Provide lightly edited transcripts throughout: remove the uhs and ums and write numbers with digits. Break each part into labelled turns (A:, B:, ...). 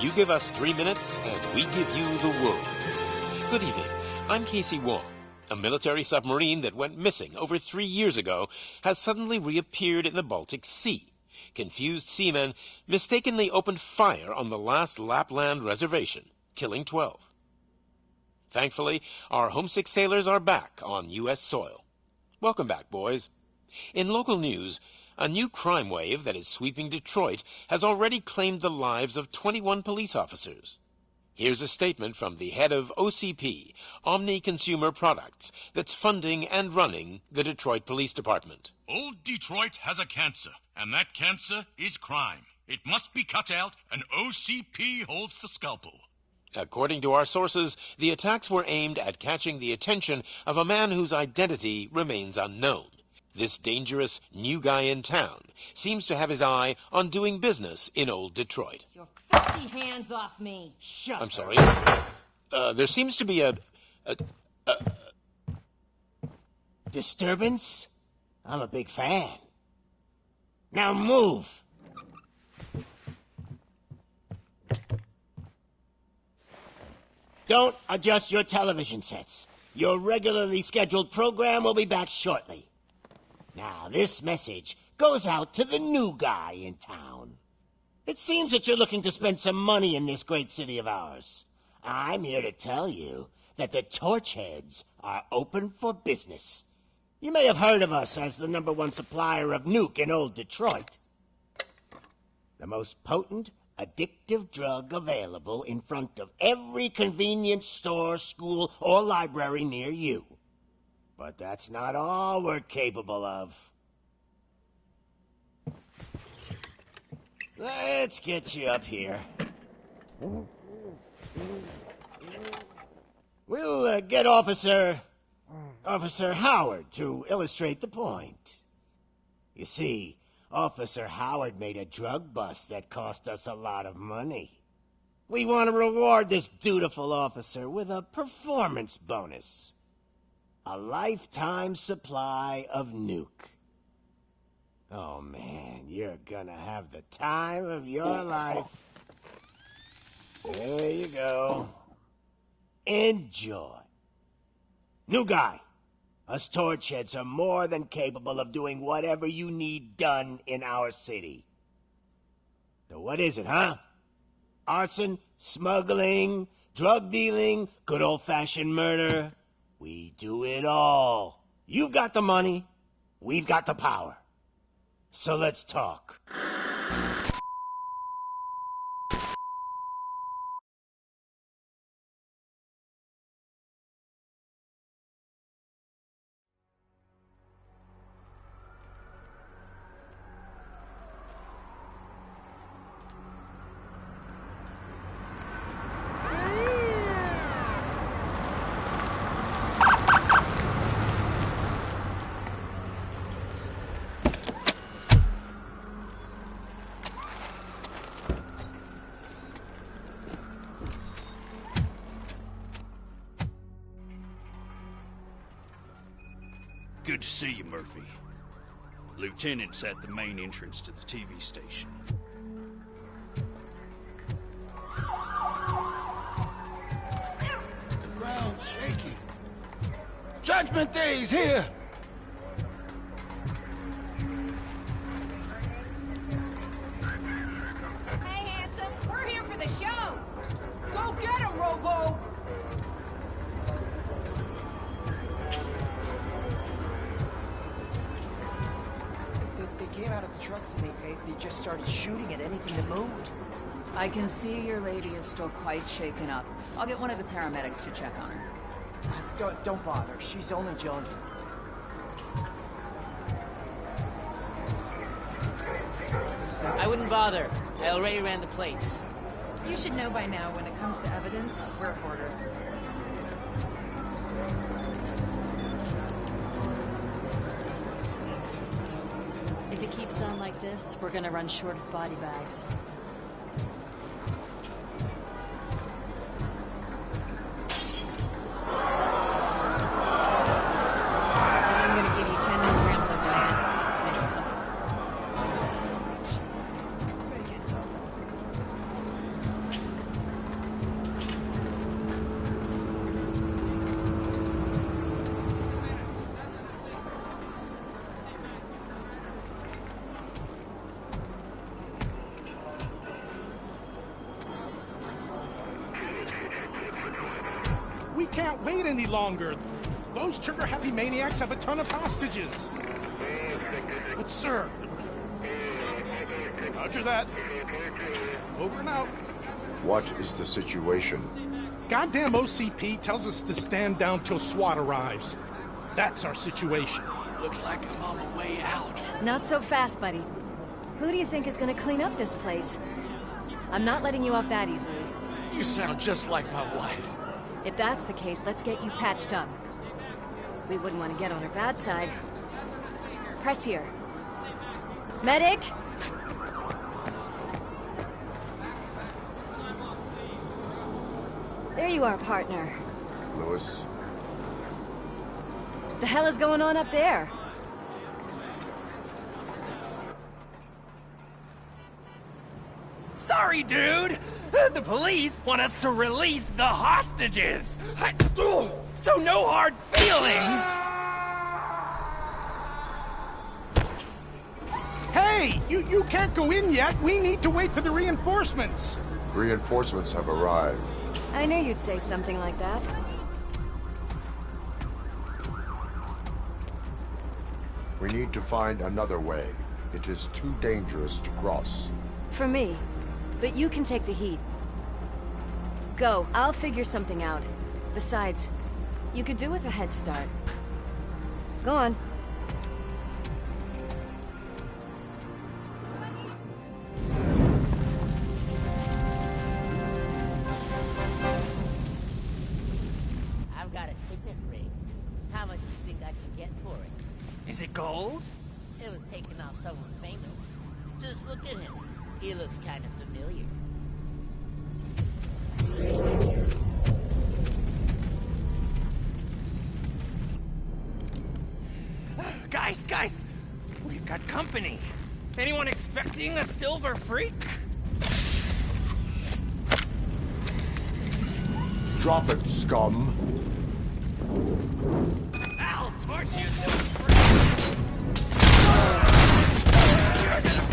A: You give us 3 minutes, and we give you the world. Good evening. I'm Casey Wong. A military submarine that went missing over 3 years ago has suddenly reappeared in the Baltic Sea. Confused seamen mistakenly opened fire on the last Lapland reservation, killing 12. Thankfully, our homesick sailors are back on U.S. soil. Welcome back, boys. In local news, a new crime wave that is sweeping Detroit has already claimed the lives of 21 police officers. Here's a statement from the head of OCP, Omni Consumer Products, that's funding and running the Detroit Police Department.
B: Old Detroit has a cancer, and that cancer is crime. It must be cut out, and OCP holds the scalpel.
A: According to our sources, the attacks were aimed at catching the attention of a man whose identity remains unknown. This dangerous new guy in town seems to have his eye on doing business in old Detroit.
C: Your filthy hands off me! Shut
A: I'm sorry. There seems to be a
D: disturbance? I'm a big fan. Now move! Don't adjust your television sets. Your regularly scheduled program will be back shortly. Now, this message goes out to the new guy in town. It seems that you're looking to spend some money in this great city of ours. I'm here to tell you that the Torchheads are open for business. You may have heard of us as the #1 supplier of nuke in old Detroit. The most potent, addictive drug available in front of every convenience store, school, or library near you. But that's not all we're capable of. Let's get you up here. We'll get Officer Howard to illustrate the point. You see, Officer Howard made a drug bust that cost us a lot of money. We want to reward this dutiful officer with a performance bonus. A lifetime supply of nuke. Oh man, you're gonna have the time of your life. There you go. Enjoy. New guy. Us Torchheads are more than capable of doing whatever you need done in our city. So what is it, huh? Arson, smuggling, drug dealing, good old-fashioned murder. We do it all. You've got the money, we've got the power. So let's talk.
E: Good to see you, Murphy. Lieutenant's at the main entrance to the TV station.
F: The ground's shaking. Judgment Day's here!
C: Hey, handsome, we're here for the show! Go get him, Robo!
G: They came out of the trucks and they just started shooting at anything that moved.
H: I can see your lady is still quite shaken up. I'll get one of the paramedics to check on her.
G: Don't bother. She's only jonesing.
I: I wouldn't bother. I already ran the plates.
J: You should know by now, when it comes to evidence, we're hoarders.
K: If it keeps on like this, we're gonna run short of body bags.
J: I'm gonna give you 10 milligrams of diazepam to make you comfortable.
F: can't wait any longer. Those trigger-happy maniacs have a ton of hostages. But, sir... Roger that. Over and out.
L: What is the situation?
F: Goddamn OCP tells us to stand down till SWAT arrives. That's our situation.
E: Looks like I'm on the way out.
K: Not so fast, buddy. Who do you think is gonna clean up this place? I'm not letting you off that easily.
E: You sound just like my wife.
K: If that's the case, let's get you patched up. We wouldn't want to get on her bad side. Press here. Medic! There you are, partner.
L: Lewis?
K: The hell is going on up there?
M: Sorry, dude! The police want us to release the hostages! So no hard feelings!
F: Hey! You can't go in yet! We need to wait for the reinforcements!
L: Reinforcements have arrived.
K: I knew you'd say something like that.
L: We need to find another way. It is too dangerous to cross.
K: For me. But you can take the heat. Go, I'll figure something out. Besides, you could do with a head start. Go on.
I: I've got a signet ring. How much do you think I can get for it?
M: Is it gold?
I: It was taken off someone famous. Just look at him. He looks kind of familiar.
M: Guys! We've got company. Anyone expecting a silver freak?
L: Drop it, scum.
M: I'll torch you, silver freak! You're gonna...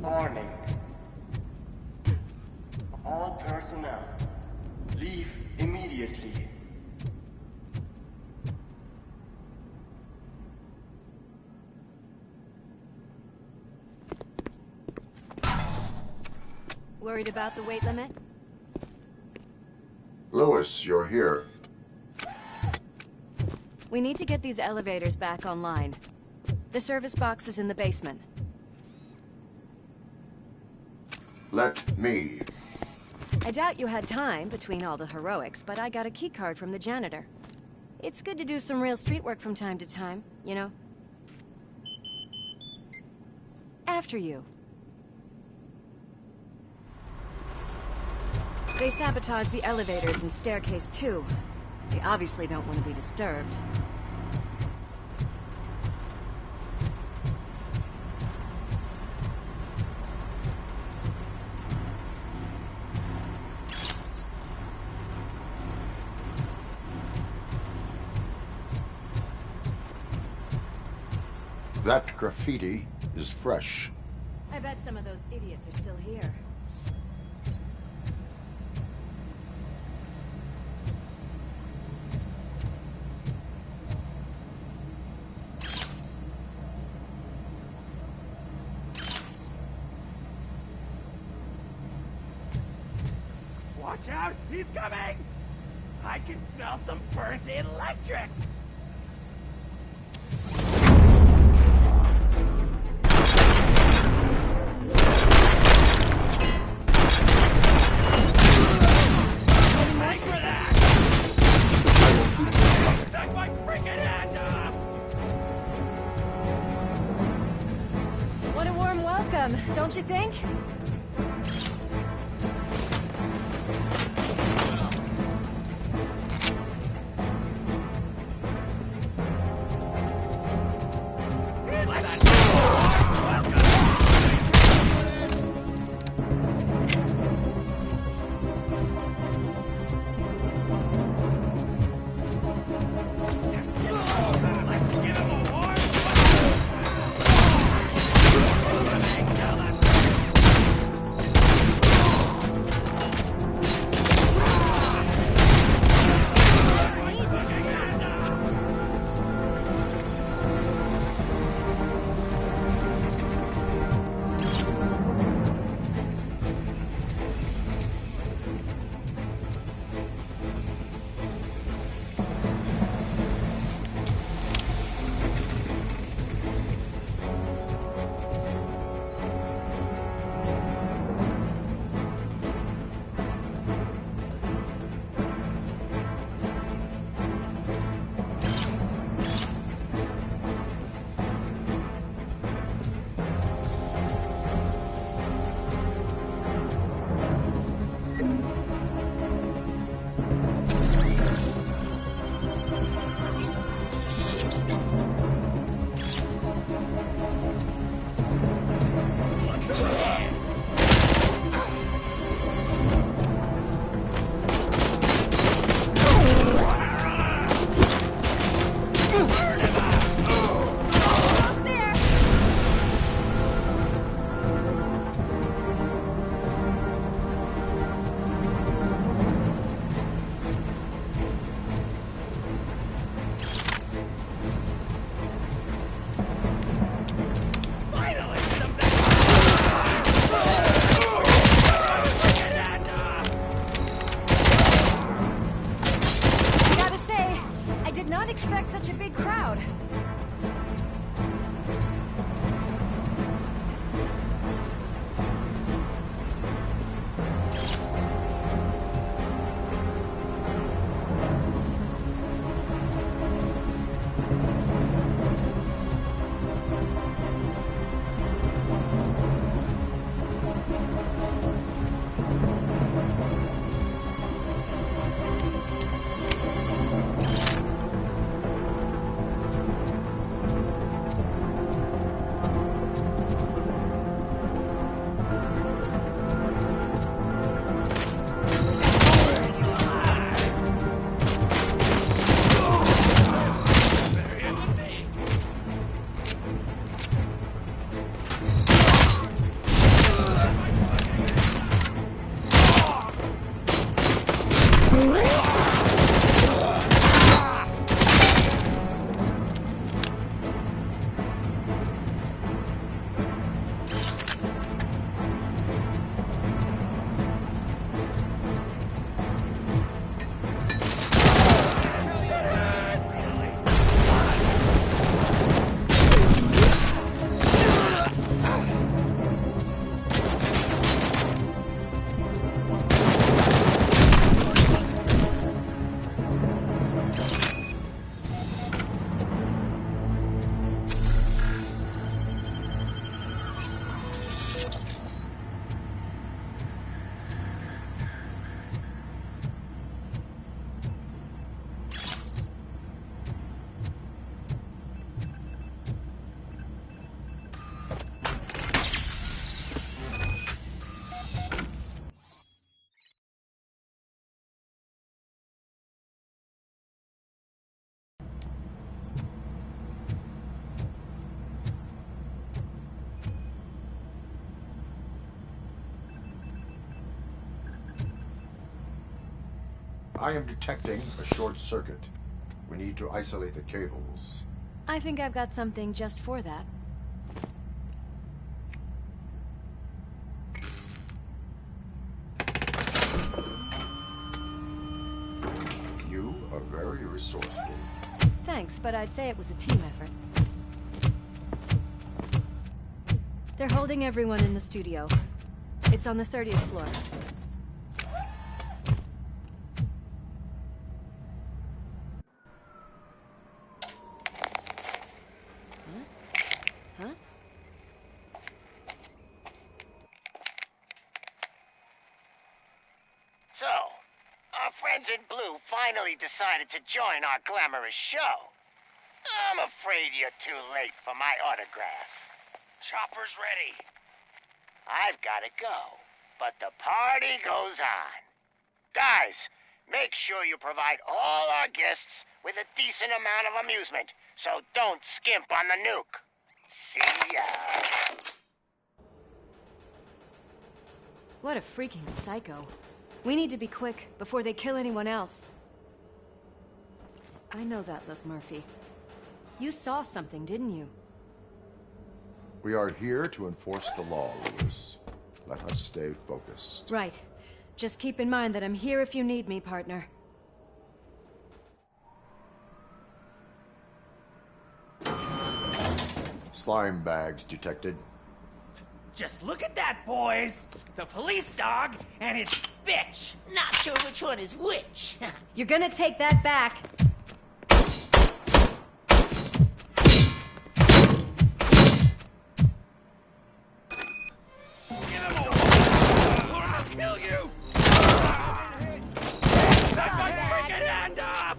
N: Warning. All personnel, leave immediately.
K: Worried about the weight limit?
L: Lewis, you're here.
K: We need to get these elevators back online. The service box is in the basement.
L: Let me.
K: I doubt you had time between all the heroics, but I got a keycard from the janitor. It's good to do some real street work from time to time, you know? After you. They sabotaged the elevators and staircase too. They obviously don't want to be disturbed.
L: That graffiti is fresh.
K: I bet some of those idiots are still here.
M: Watch out! He's coming! I can smell some burnt electrics! Thanks for that! Take my freaking hand off!
K: What a warm welcome, don't you think?
L: I am detecting a short circuit. We need to isolate the cables.
K: I think I've got something just for that.
L: You are very resourceful.
K: Thanks, but I'd say it was a team effort. They're holding everyone in the studio. It's on the 30th floor. Huh?
D: So, our friends in blue finally decided to join our glamorous show. I'm afraid you're too late for my autograph.
M: Chopper's ready.
D: I've gotta go, but the party goes on. Guys, make sure you provide all our guests with a decent amount of amusement, so don't skimp on the nuke. See ya.
K: What a freaking psycho. We need to be quick before they kill anyone else. I know that look, Murphy. You saw something, didn't you?
L: We are here to enforce the law, Lewis. Let us stay focused.
K: Right. Just keep in mind that I'm here if you need me, partner.
L: Slime bags detected.
M: Just look at that, boys! The police dog and its bitch!
I: Not sure which one is which.
K: You're gonna take that back.
M: I'll kill you! Take my freaking hand off!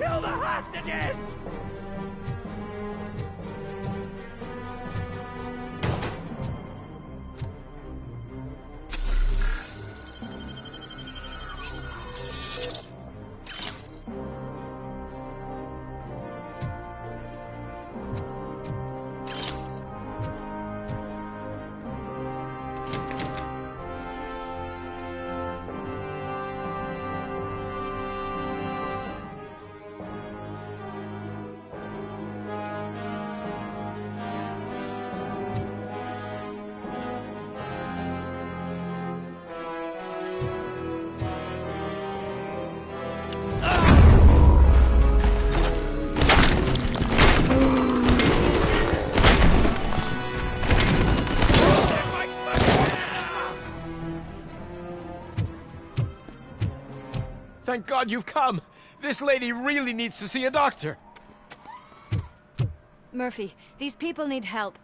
M: Kill the hostages!
O: Thank God you've come. This lady really needs to see a doctor.
K: Murphy, these people need help.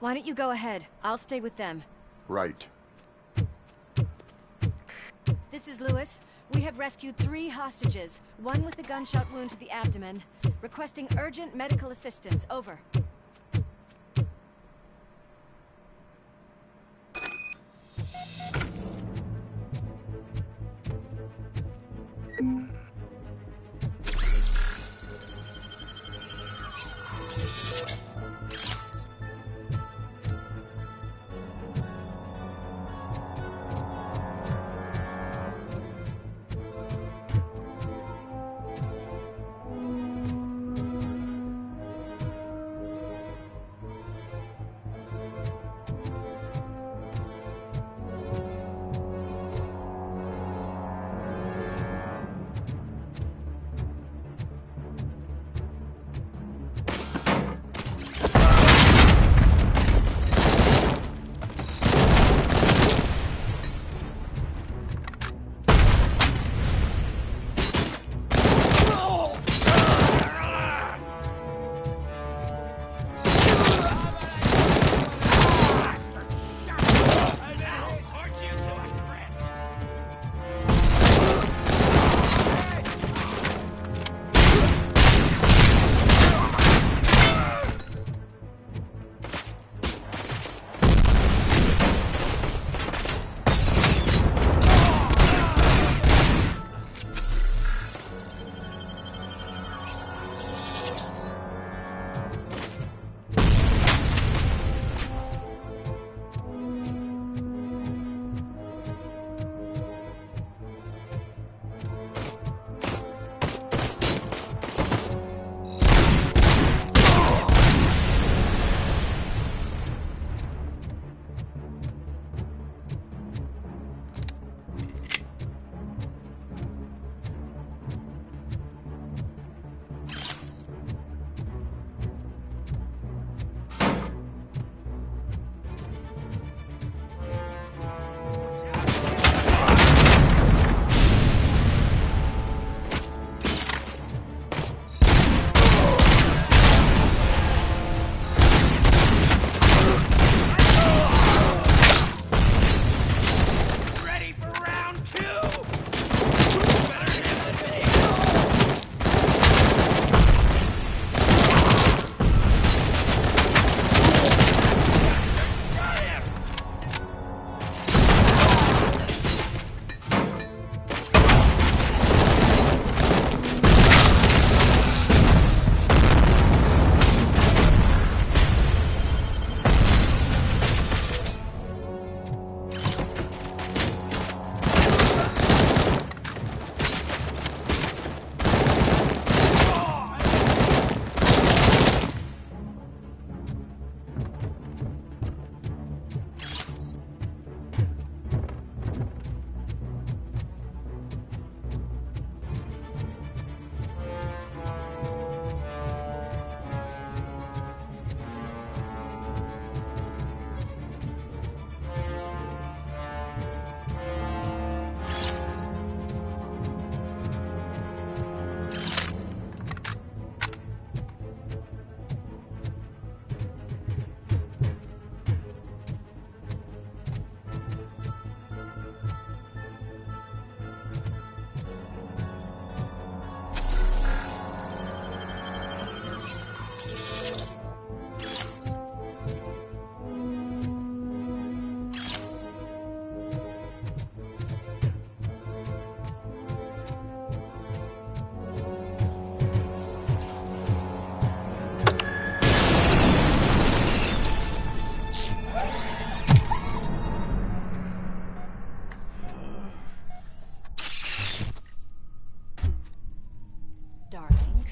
K: Why don't you go ahead? I'll stay with them.
L: Right.
K: This is Lewis. We have rescued 3 hostages, one with a gunshot wound to the abdomen. Requesting urgent medical assistance. Over.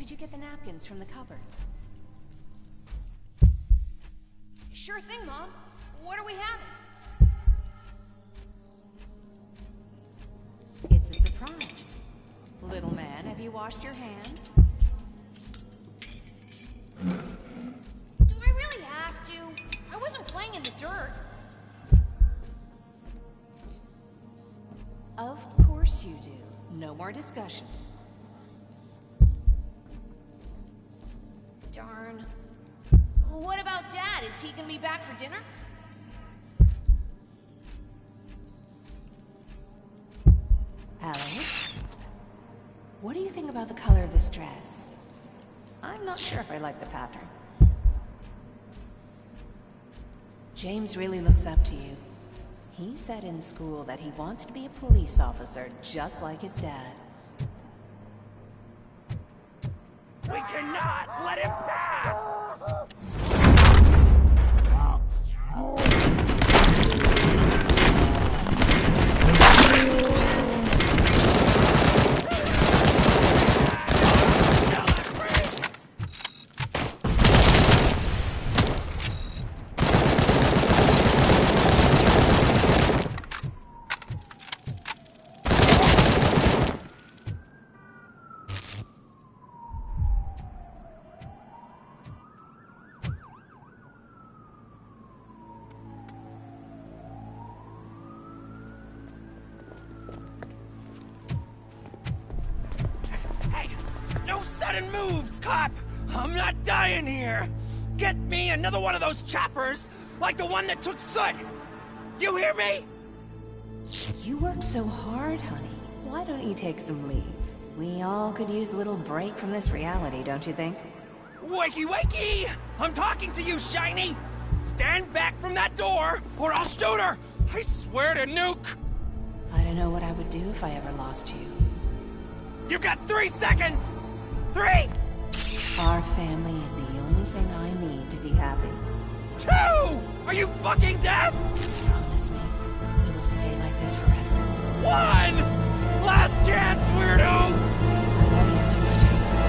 H: Could you get the napkins from the cupboard?
C: Sure thing, Mom. What are we having?
H: It's a surprise. Little man, have you washed your hands?
C: Do I really have to? I wasn't playing in the dirt.
H: Of course you do. No more discussion.
C: Darn. What about Dad? Is he gonna be back for dinner?
H: Alex? What do you think about the color of this dress? I'm not sure if I like the pattern. James really looks up to you. He said in school that he wants to be a police officer just like his dad.
M: We cannot let him pass! Sudden moves, cop! I'm not dying here! Get me another one of those choppers, like the one that took Soot! You hear me?
H: You work so hard, honey. Why don't you take some leave? We all could use a little break from this reality, don't you think?
M: Wakey, wakey! I'm talking to you, Shiny! Stand back from that door, or I'll shoot her! I swear to nuke!
H: I don't know what I would do if I ever lost you.
M: You got 3 seconds! 3!
H: Our family is the only thing I need to be happy.
M: 2! Are you fucking deaf?
H: Promise me, we will stay like this forever.
M: 1! Last chance, weirdo!
H: I love you so much, Alex.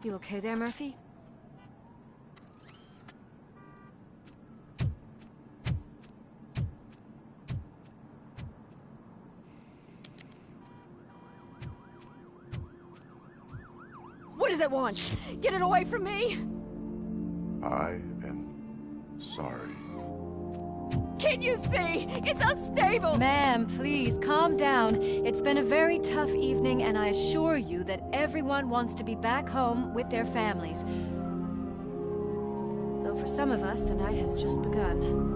K: You okay there, Murphy?
P: What does it want? Get it away from me!
L: I am sorry.
P: Can't you see? It's unstable!
K: Ma'am, please, calm down. It's been a very tough evening, and I assure you that everyone wants to be back home with their families. Though for some of us, the night has just begun.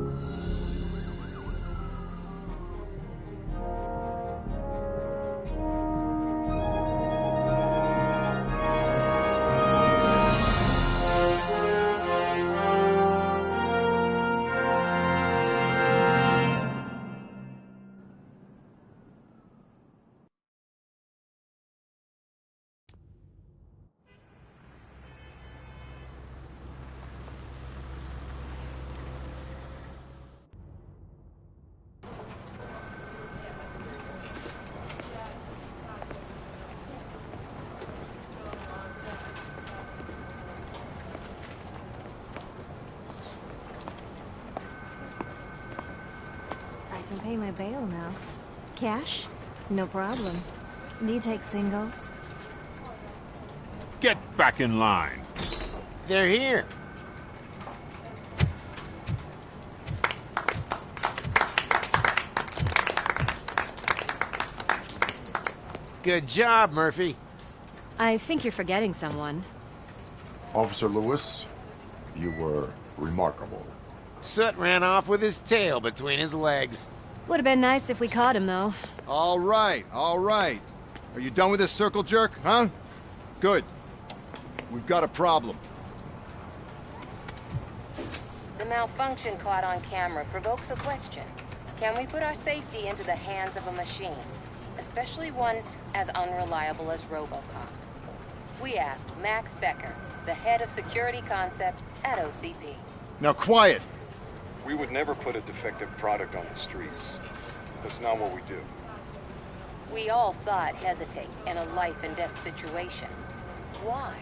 Q: I can pay my bail now. Cash? No problem. Do you take singles?
R: Get back in line.
D: They're here. Good job, Murphy.
K: I think you're forgetting someone.
L: Officer Lewis, you were remarkable.
D: Soot ran off with his tail between his legs.
K: Would have been nice if we caught him, though.
R: All right, all right. Are you done with this circle jerk, huh? Good. We've got a problem.
S: The malfunction caught on camera provokes a question. Can we put our safety into the hands of a machine? Especially one as unreliable as RoboCop. We asked Max Becker, the head of security concepts at OCP.
R: Now quiet!
L: We would never put a defective product on the streets. That's not what we do.
S: We all saw it hesitate in a life-and-death situation. Why?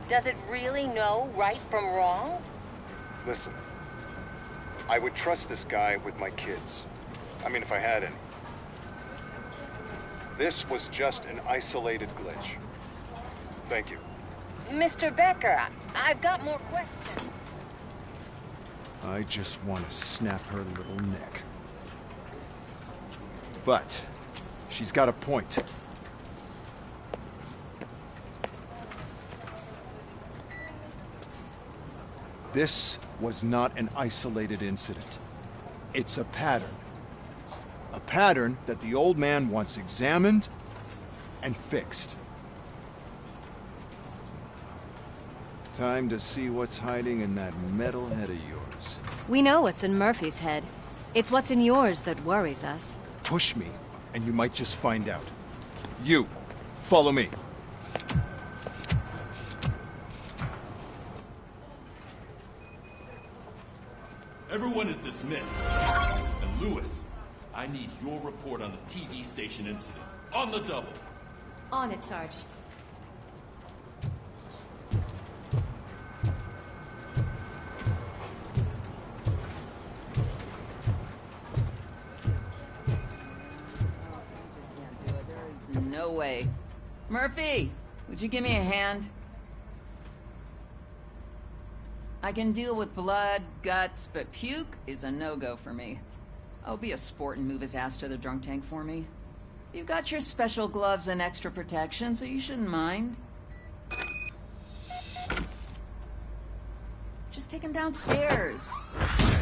S: Does it really know right from wrong?
L: Listen, I would trust this guy with my kids. I mean, if I had any. This was just an isolated glitch. Thank you.
S: Mr. Becker, I've got more questions.
R: I just want to snap her little neck. But she's got a point. This was not an isolated incident. It's a pattern. A pattern that the old man wants examined and fixed. Time to see what's hiding in that metal head of yours.
K: We know what's in Murphy's head. It's what's in yours that worries us.
R: Push me, and you might just find out. You, follow me.
T: Everyone is dismissed. And Lewis, I need your report on the TV station incident. On the double.
H: On it, Sarge.
I: No way. Murphy, would you give me a hand? I can deal with blood, guts, but puke is a no-go for me. Oh, be a sport and move his ass to the drunk tank for me. You've got your special gloves and extra protection, so you shouldn't mind. Just take him downstairs.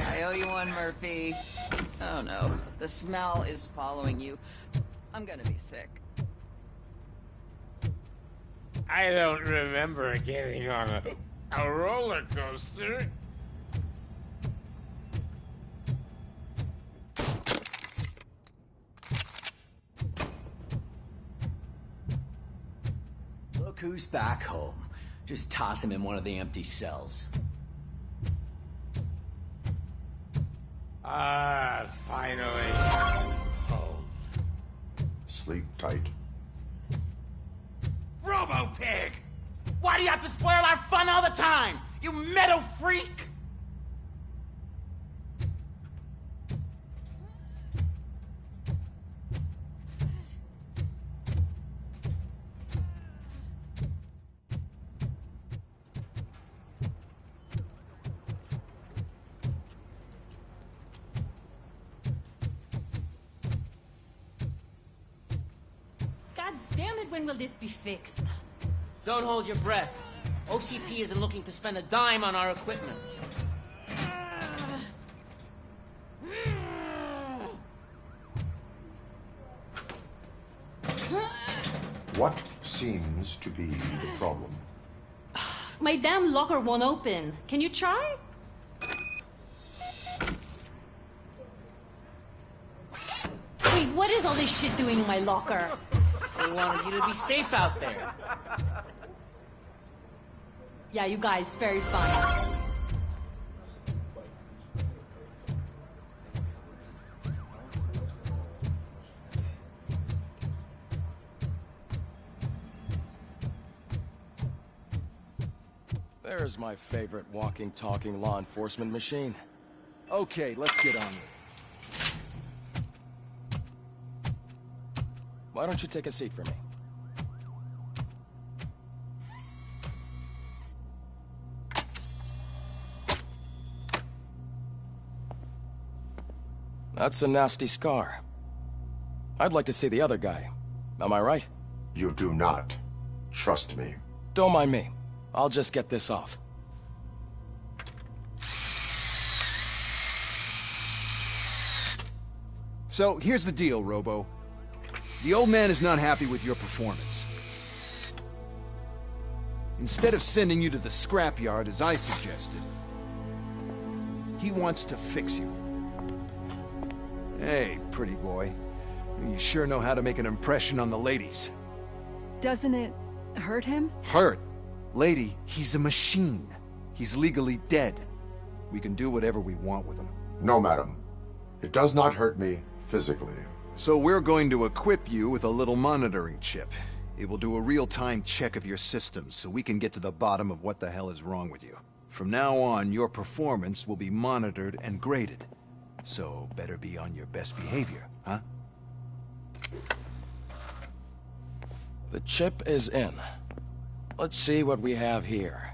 I: I owe you one, Murphy. Oh no, the smell is following you. I'm gonna be sick.
O: I don't remember getting on a roller coaster.
U: Look who's back home. Just toss him in one of the empty cells.
O: Ah, finally. Home.
L: Sleep tight.
M: RoboPig! Why do you have to spoil our fun all the time? You metal freak!
P: God damn it, when will this be fixed?
I: Don't hold your breath. OCP isn't looking to spend a dime on our equipment.
L: What seems to be the problem?
P: My damn locker won't open. Can you try? Wait, what is all this shit doing in my locker?
I: They wanted you to be safe out there.
P: Yeah, you guys, very fun.
V: There's my favorite walking, talking law enforcement machine.
R: Okay, let's get on with it.
V: Why don't you take a seat for me? That's a nasty scar. I'd like to see the other guy. Am I right?
L: You do not. Trust me.
V: Don't mind me. I'll just get this off.
R: So, here's the deal, Robo. The old man is not happy with your performance. Instead of sending you to the scrapyard, as I suggested, he wants to fix you. Hey, pretty boy. You sure know how to make an impression on the ladies.
W: Doesn't it hurt him?
R: Hurt? Lady, he's a machine. He's legally dead. We can do whatever we want with him.
L: No, madam. It does not hurt me physically.
R: So we're going to equip you with a little monitoring chip. It will do a real-time check of your systems so we can get to the bottom of what the hell is wrong with you. From now on, your performance will be monitored and graded. So better be on your best behavior, huh?
V: The chip is in. Let's see what we have here.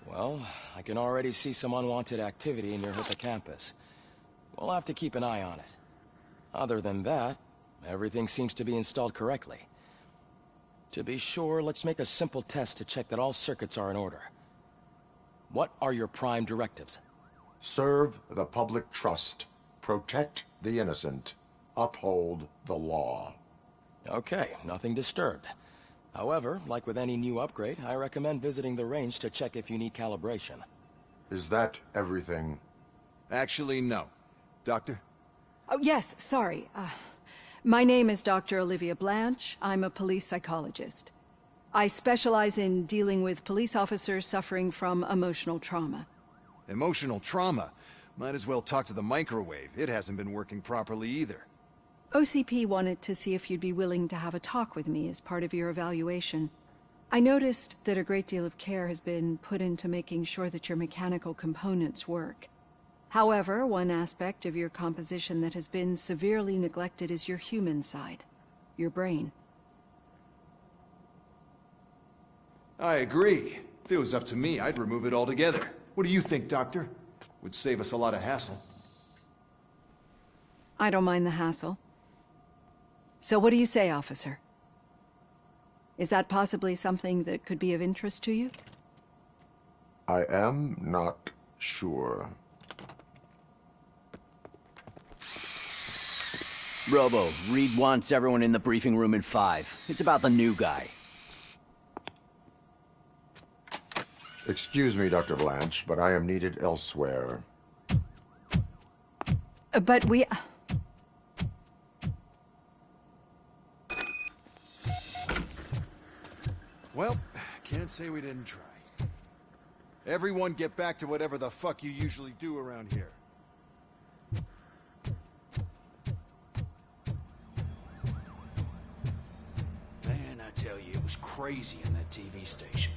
V: Well, I can already see some unwanted activity near hippocampus. We'll have to keep an eye on it. Other than that, everything seems to be installed correctly. To be sure, let's make a simple test to check that all circuits are in order. What are your prime directives?
L: Serve the public trust. Protect the innocent. Uphold the law.
V: Okay, nothing disturbed. However, like with any new upgrade, I recommend visiting the range to check if you need calibration.
L: Is that everything?
R: Actually, no. Doctor?
W: Oh, yes, sorry. My name is Dr. Olivia Blanche. I'm a police psychologist. I specialize in dealing with police officers suffering from emotional trauma.
R: Emotional trauma? Might as well talk to the microwave. It hasn't been working properly either.
W: OCP wanted to see if you'd be willing to have a talk with me as part of your evaluation. I noticed that a great deal of care has been put into making sure that your mechanical components work. However, one aspect of your composition that has been severely neglected is your human side, your brain.
R: I agree. If it was up to me, I'd remove it altogether. What do you think, Doctor? Would save us a lot of hassle.
W: I don't mind the hassle. So what do you say, officer? Is that possibly something that could be of interest to you?
L: I am not sure.
U: Robo, Reed wants everyone in the briefing room in 5. It's about the new guy.
L: Excuse me, Dr. Blanche, but I am needed elsewhere.
W: But we...
R: Well, can't say we didn't try. Everyone get back to whatever the fuck you usually do around here.
E: Man, I tell you, it was crazy in that TV station.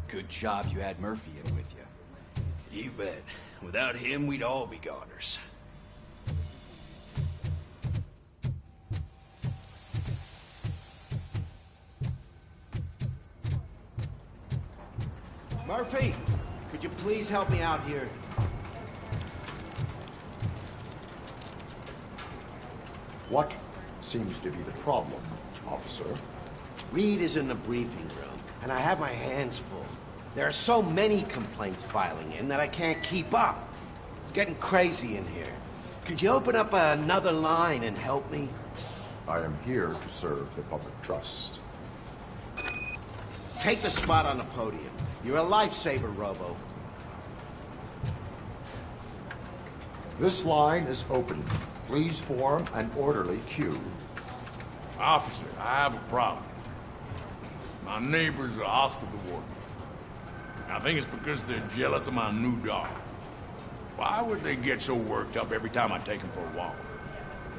U: Good job you had Murphy in with you.
E: You bet. Without him, we'd all be goners.
A: Murphy, could you please help me out here?
L: What seems to be the problem, officer?
A: Reed is in the briefing room, and I have my hands full. There are so many complaints filing in that I can't keep up. It's getting crazy in here. Could you open up another line and help me?
L: I am here to serve the public trust.
A: Take the spot on the podium. You're a lifesaver, Robo.
L: This line is open. Please form an orderly queue.
B: Officer, I have a problem. My neighbors are hostile toward me. I think it's because they're jealous of my new dog. Why would they get so worked up every time I take him for a walk?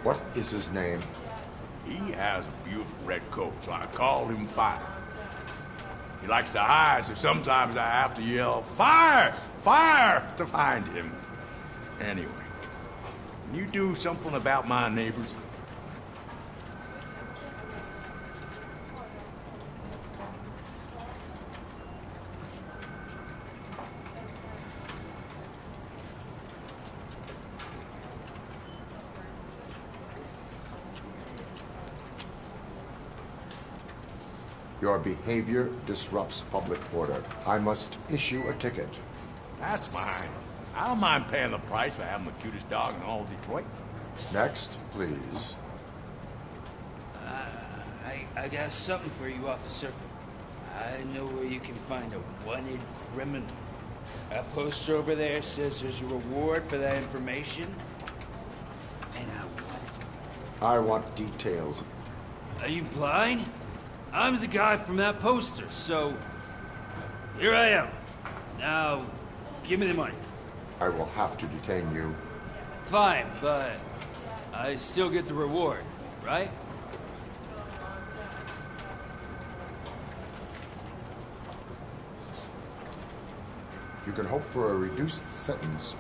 L: What is his name?
B: He has a beautiful red coat, so I called him Fire. He likes to hide, so sometimes I have to yell, "Fire! Fire!" to find him. Anyway, can you do something about my neighbors?
L: Your behavior disrupts public order. I must issue a ticket.
B: That's fine. I don't mind paying the price for having the cutest dog in all of Detroit.
L: Next, please.
G: I got something for you, officer. I know where you can find a wanted criminal. That poster over there says there's a reward for that information. And
L: I want details.
G: Are you blind? I'm the guy from that poster, so here I am. Now, give me the money.
L: I will have to detain you.
G: Fine, but I still get the reward, right?
L: You can hope for a reduced sentence.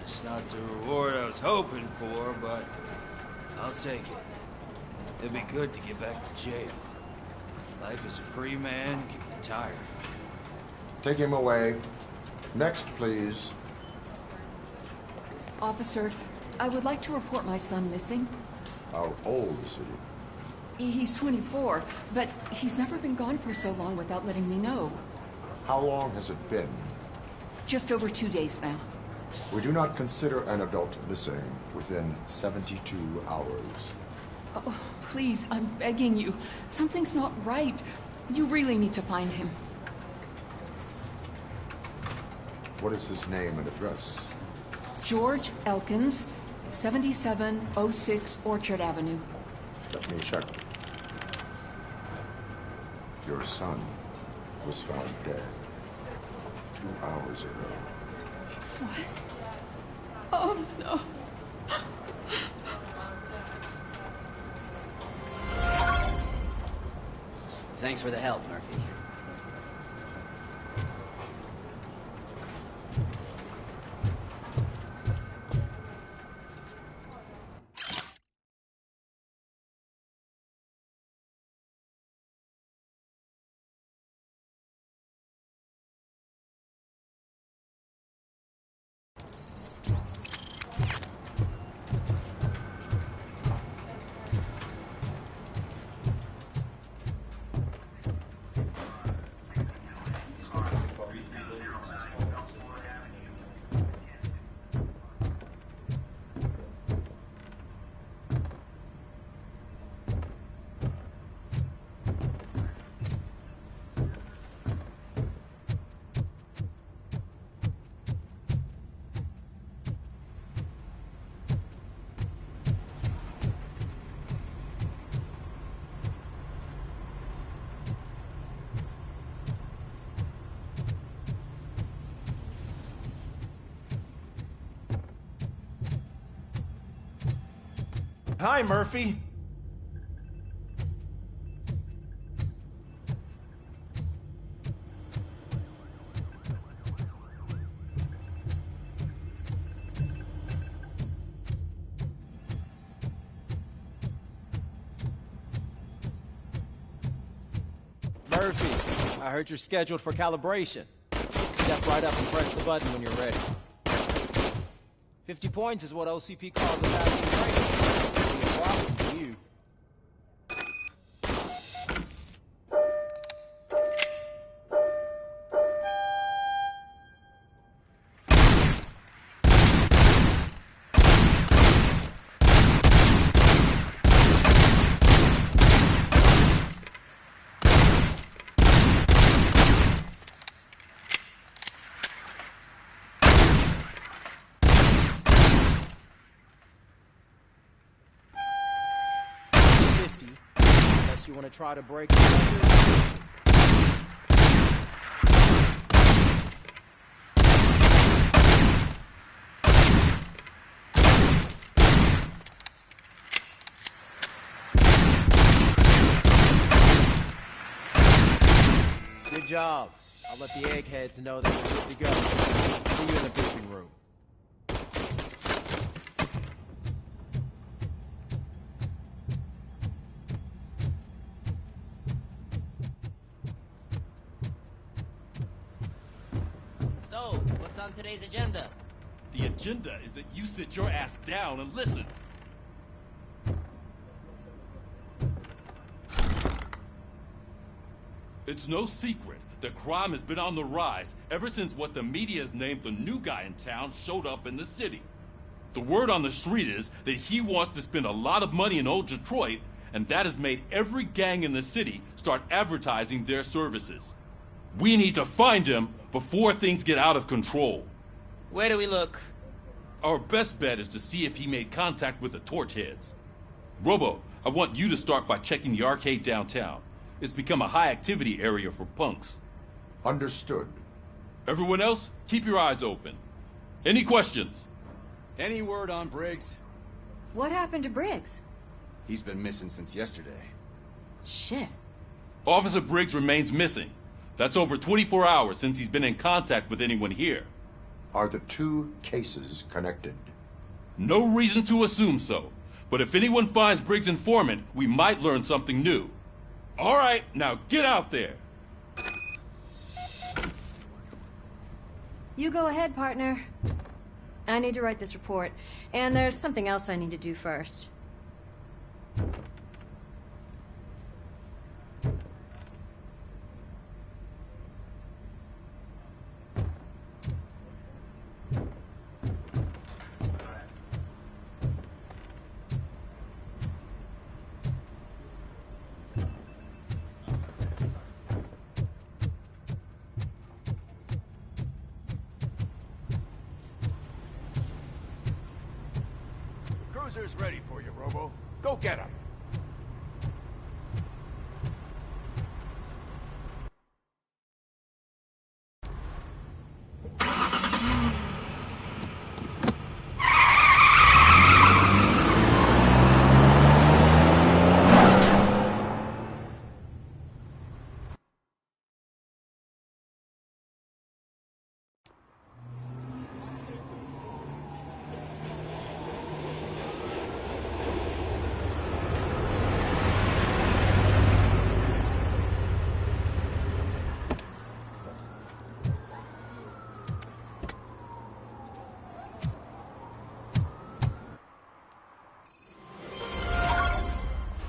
G: That's not the reward I was hoping for, but I'll take it. It'd be good to get back to jail. Life as a free man can be tiring.
L: Take him away. Next, please.
I: Officer, I would like to report my son missing.
L: How old is he?
I: He's 24, but he's never been gone for so long without letting me know.
L: How long has it been?
I: Just over 2 days now.
L: We do not consider an adult missing within 72 hours.
I: Oh, please, I'm begging you. Something's not right. You really need to find him.
L: What is his name and address?
I: George Elkins, 7706 Orchard Avenue.
L: Let me check. Your son was found dead 2 hours ago.
I: What? Oh, no.
U: Thanks for the help, Murphy.
F: Hi, Murphy.
J: Murphy, I heard you're scheduled for calibration. Step right up and press the button when you're ready. 50 points is what OCP calls a passing grade. No problem for you. You want to try to break the Good job. I'll let the eggheads know that we're good to go. See you in the briefing room.
C: So, what's on today's agenda?
T: The agenda is that you sit your ass down and listen. It's no secret that crime has been on the rise ever since what the media has named the new guy in town showed up in the city. The word on the street is that he wants to spend a lot of money in old Detroit, and that has made every gang in the city start advertising their services. We need to find him before things get out of control.
C: Where do we look?
T: Our best bet is to see if he made contact with the Torchheads. Robo, I want you to start by checking the arcade downtown. It's become a high-activity area for punks.
L: Understood.
T: Everyone else, keep your eyes open. Any questions?
N: Any word on Briggs?
H: What happened to Briggs?
N: He's been missing since yesterday.
H: Shit.
T: Officer Briggs remains missing. That's over 24 hours since he's been in contact with anyone here.
L: Are the two cases connected?
T: No reason to assume so. But if anyone finds Briggs' informant, we might learn something new. All right, now get out there.
K: You go ahead, partner. I need to write this report, and there's something else I need to do first.
B: Cruiser's ready for you, Robo. Go get him.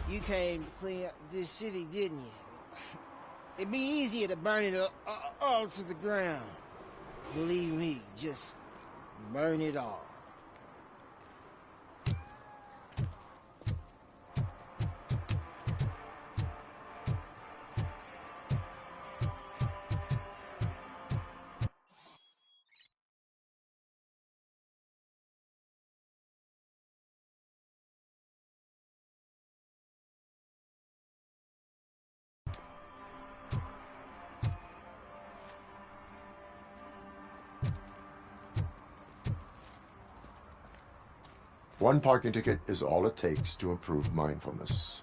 M: You came to clean up this city, didn't you? It'd be easier to burn it all to the ground. Believe me, just burn it all.
L: One parking ticket is all it takes to improve mindfulness.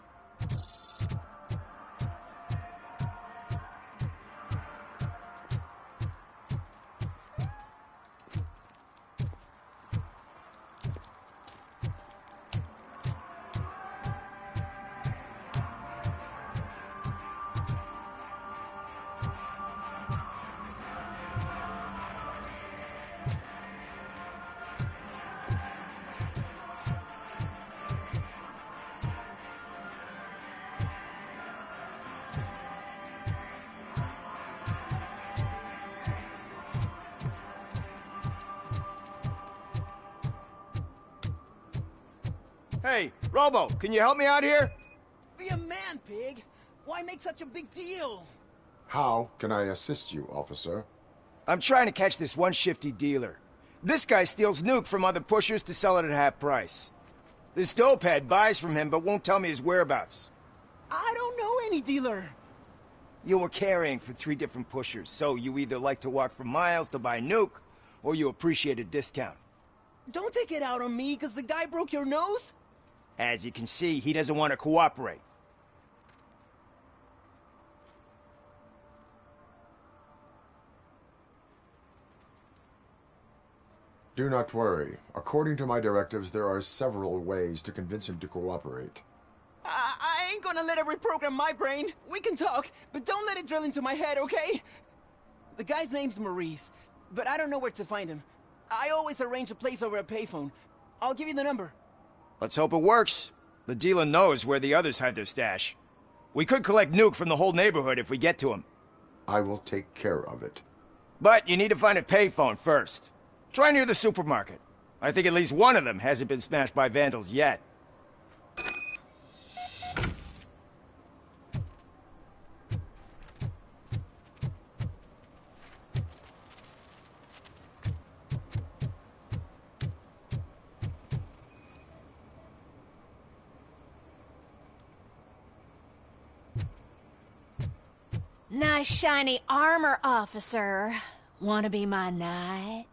M: Hey, Robo, can you help me out here? Be a man, pig. Why make such a big deal?
L: How can I assist you, officer?
M: I'm trying to catch this one shifty dealer. This guy steals nuke from other pushers to sell it at half price. This dopehead buys from him but won't tell me his whereabouts.
D: I don't know any dealer.
Q: You were carrying for 3 different pushers, so you either like to walk for miles to buy nuke, or you appreciate a discount.
D: Don't take it out on me, because the guy broke your nose?
Q: As you can see, he doesn't want to cooperate.
L: Do not worry. According to my directives, there are several ways to convince him to cooperate.
D: I ain't gonna let it reprogram my brain. We can talk, but don't let it drill into my head, okay? The guy's name's Maurice, but I don't know where to find him. I always arrange a place over a payphone. I'll give you the number.
Q: Let's hope it works. The dealer knows where the others hide their stash. We could collect nuke from the whole neighborhood if we get to him.
L: I will take care of it.
Q: But you need to find a payphone first. Try near the supermarket. I think at least one of them hasn't been smashed by vandals yet.
P: Nice shiny armor, officer. Wanna be my knight?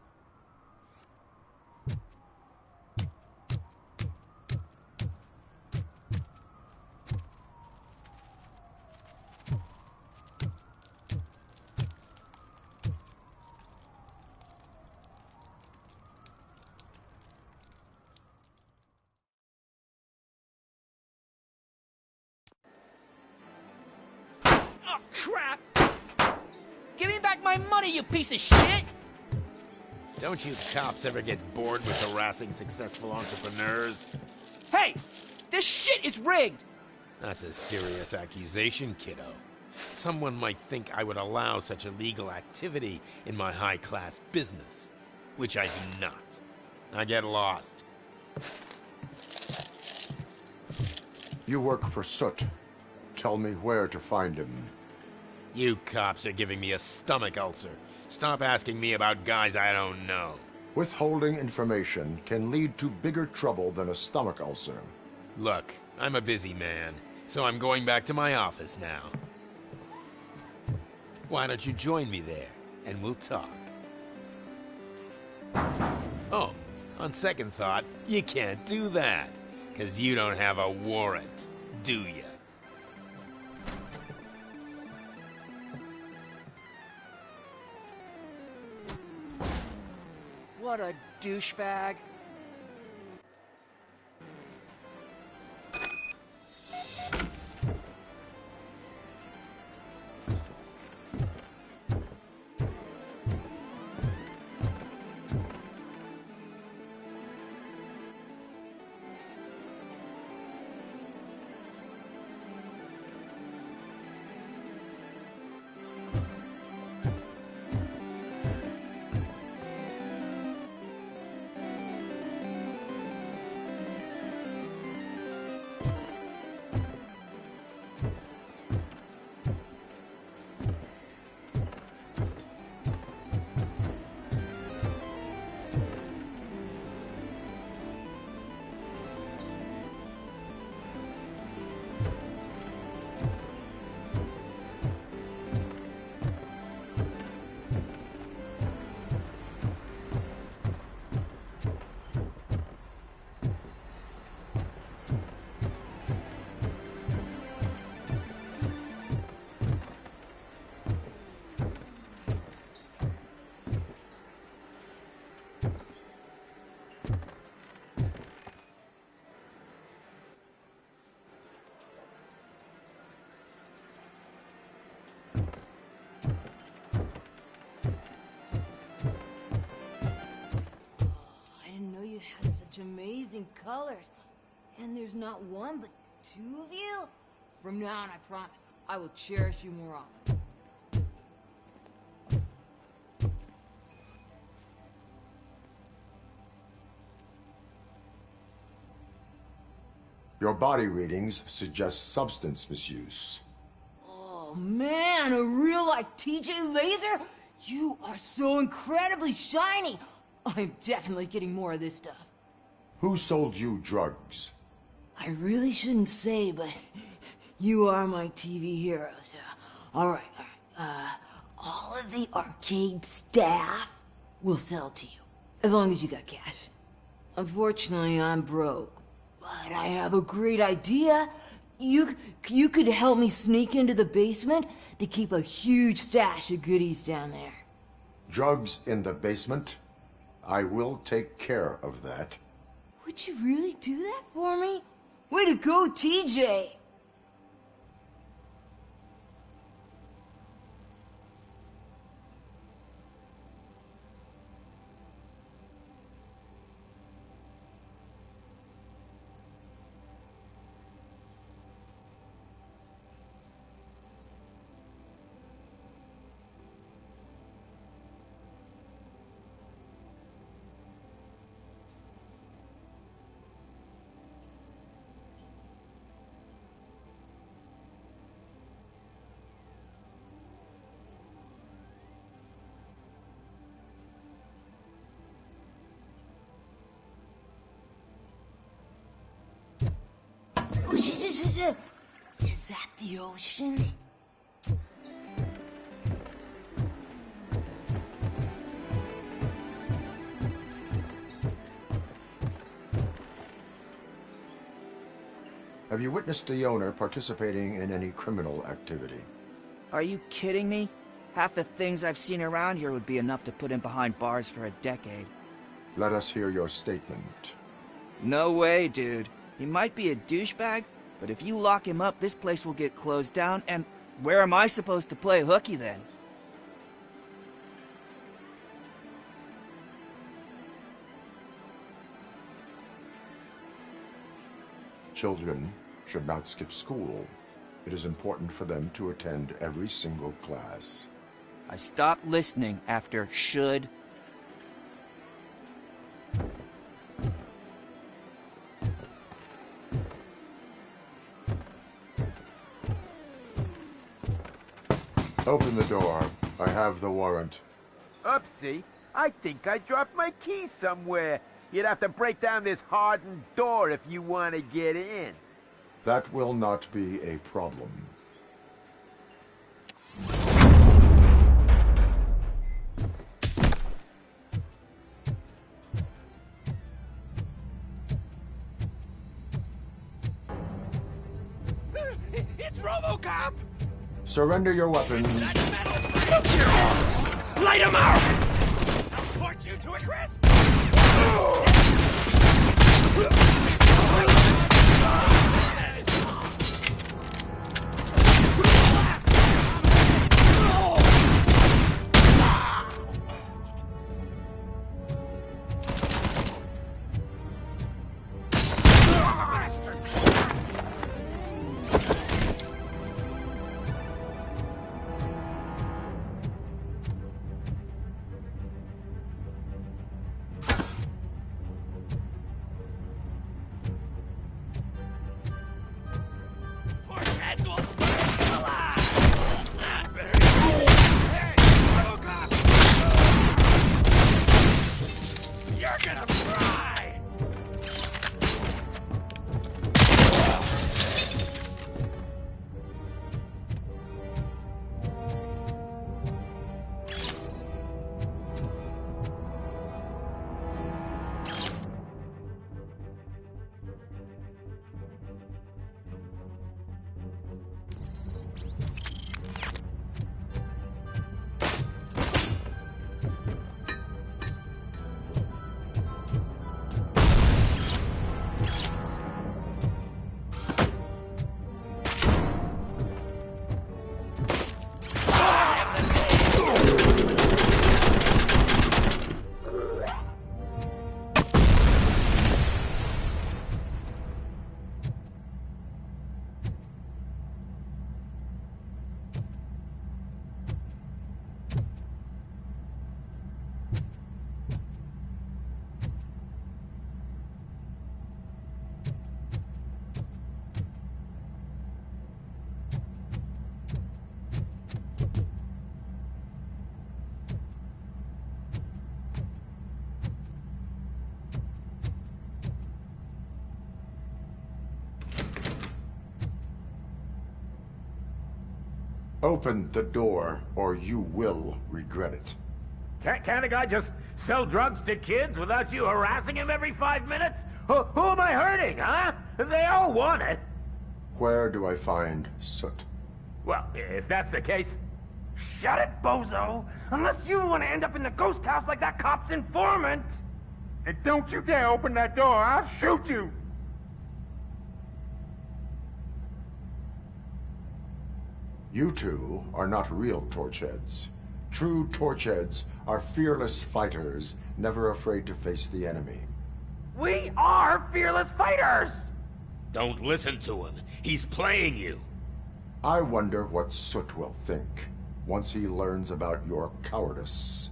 C: Oh, crap! Give me back my money, you piece of shit!
O: Don't you cops ever get bored with harassing successful entrepreneurs?
C: Hey! This shit is rigged!
O: That's a serious accusation, kiddo. Someone might think I would allow such illegal activity in my high-class business, which I do not. I get lost.
L: You work for Soot. Tell me where to find him.
O: You cops are giving me a stomach ulcer. Stop asking me about guys I don't know.
L: Withholding information can lead to bigger trouble than a stomach ulcer.
O: Look, I'm a busy man, so I'm going back to my office now. Why don't you join me there, and we'll talk. Oh, on second thought, you can't do that, 'cause you don't have a warrant, do ya?
D: What a douchebag.
I: Amazing colors. And there's not one, but 2 of you? From now on, I promise, I will cherish you more often.
L: Your body readings suggest substance misuse.
I: Oh man, a real like TJ Laser? You are so incredibly shiny. I'm definitely getting more of this stuff.
L: Who sold you drugs?
I: I really shouldn't say, but
S: You are my TV heroes. Alright. All of the arcade staff will sell to you, as long as you got cash. Unfortunately, I'm broke, but I have a great idea. You could help me sneak into the basement to keep a huge stash of goodies down there.
L: Drugs in the basement? I will take care of that.
S: Would you really do that for me? Way to go, TJ! Is that the ocean?
L: Have you witnessed the owner participating in any criminal activity?
Q: Are you kidding me? Half the things I've seen around here would be enough to put him behind bars for a decade.
L: Let us hear your statement.
Q: No way, dude. He might be a douchebag, but if you lock him up, this place will get closed down, and where am I supposed to play hooky then?
L: Children should not skip school. It is important for them to attend every single class.
Q: I stopped listening after should.
L: Open the door. I have the warrant.
V: Oopsie. I think I dropped my key somewhere. You'd have to break down this hardened door if you want to get in.
L: That will not be a problem.
C: It's RoboCop!
L: Surrender your weapons.
C: Light him out! I'll torch you to a crisp!
L: Open the door, or you will regret it.
V: Can't a guy just sell drugs to kids without you harassing him every 5 minutes? Who am I hurting, huh? They all want it.
L: Where do I find Soot?
V: Well, if that's the case... Shut it, bozo! Unless you want to end up in the ghost house like that cop's informant! And don't you dare open that door, I'll shoot you!
L: You two are not real torchheads. True torchheads are fearless fighters, never afraid to face the enemy.
V: We are fearless fighters!
O: Don't listen to him. He's playing you.
L: I wonder what Soot will think once he learns about your cowardice.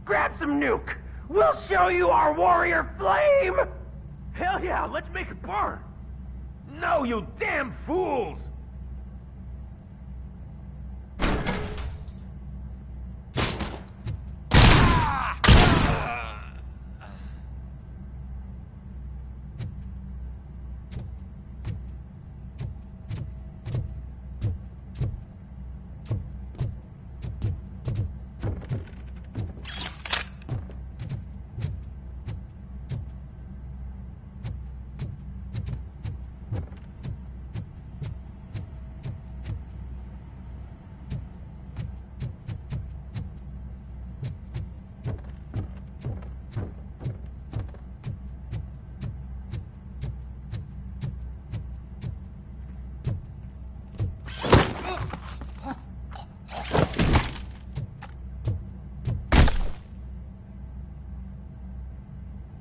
V: Grab some nuke! We'll show you our warrior flame! Hell yeah, let's make it burn! No, you damn fools!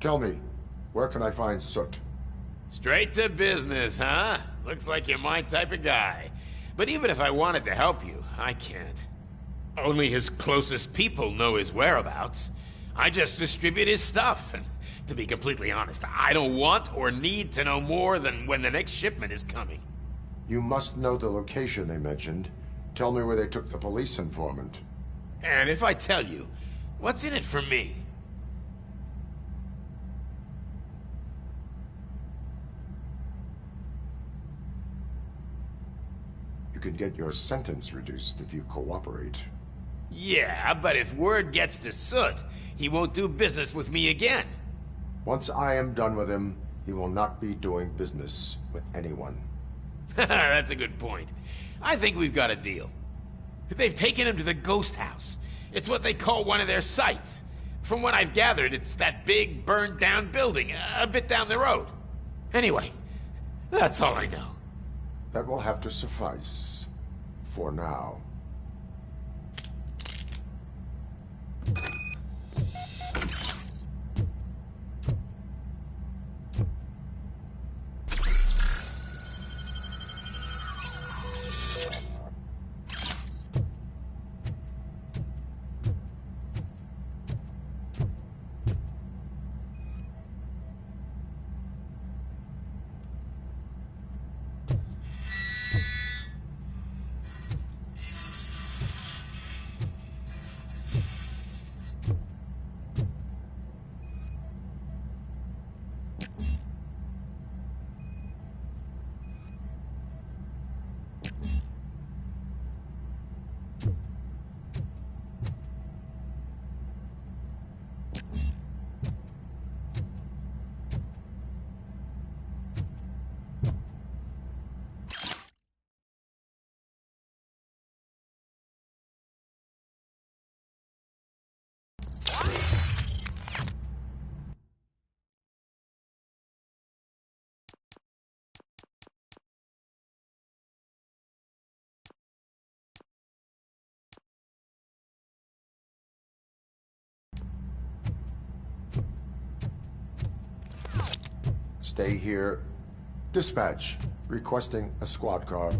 L: Tell me, where can I find Soot?
O: Straight to business, huh? Looks like you're my type of guy. But even if I wanted to help you, I can't. Only his closest people know his whereabouts. I just distribute his stuff, and to be completely honest, I don't want or need to know more than when the next shipment is coming.
L: You must know the location they mentioned. Tell me where they took the police informant.
O: And if I tell you, what's in it for me?
L: You can get your sentence reduced if you cooperate.
O: Yeah, but if word gets to Soot, he won't do business with me again.
L: Once I am done with him, he will not be doing business with anyone.
O: That's a good point. I think we've got a deal. They've taken him to the ghost house. It's what they call one of their sites. From what I've gathered, it's that big, burned-down building, a bit down the road. Anyway, that's all I know.
L: That will have to suffice. For now. Stay here. Dispatch. Requesting a squad car.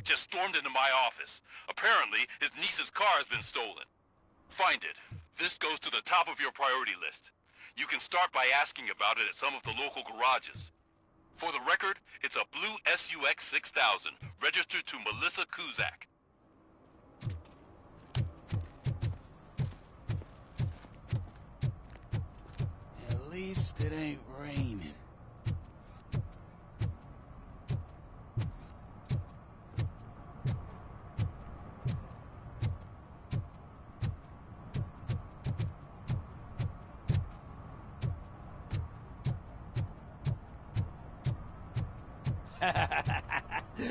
E: just stormed into my office. Apparently, his niece's car has been stolen. Find it. This goes to the top of your priority list. You can start by asking about it at some of the local garages. For the record, it's a blue SUX 6000, registered to Melissa Kuzak.
M: At least it ain't raining.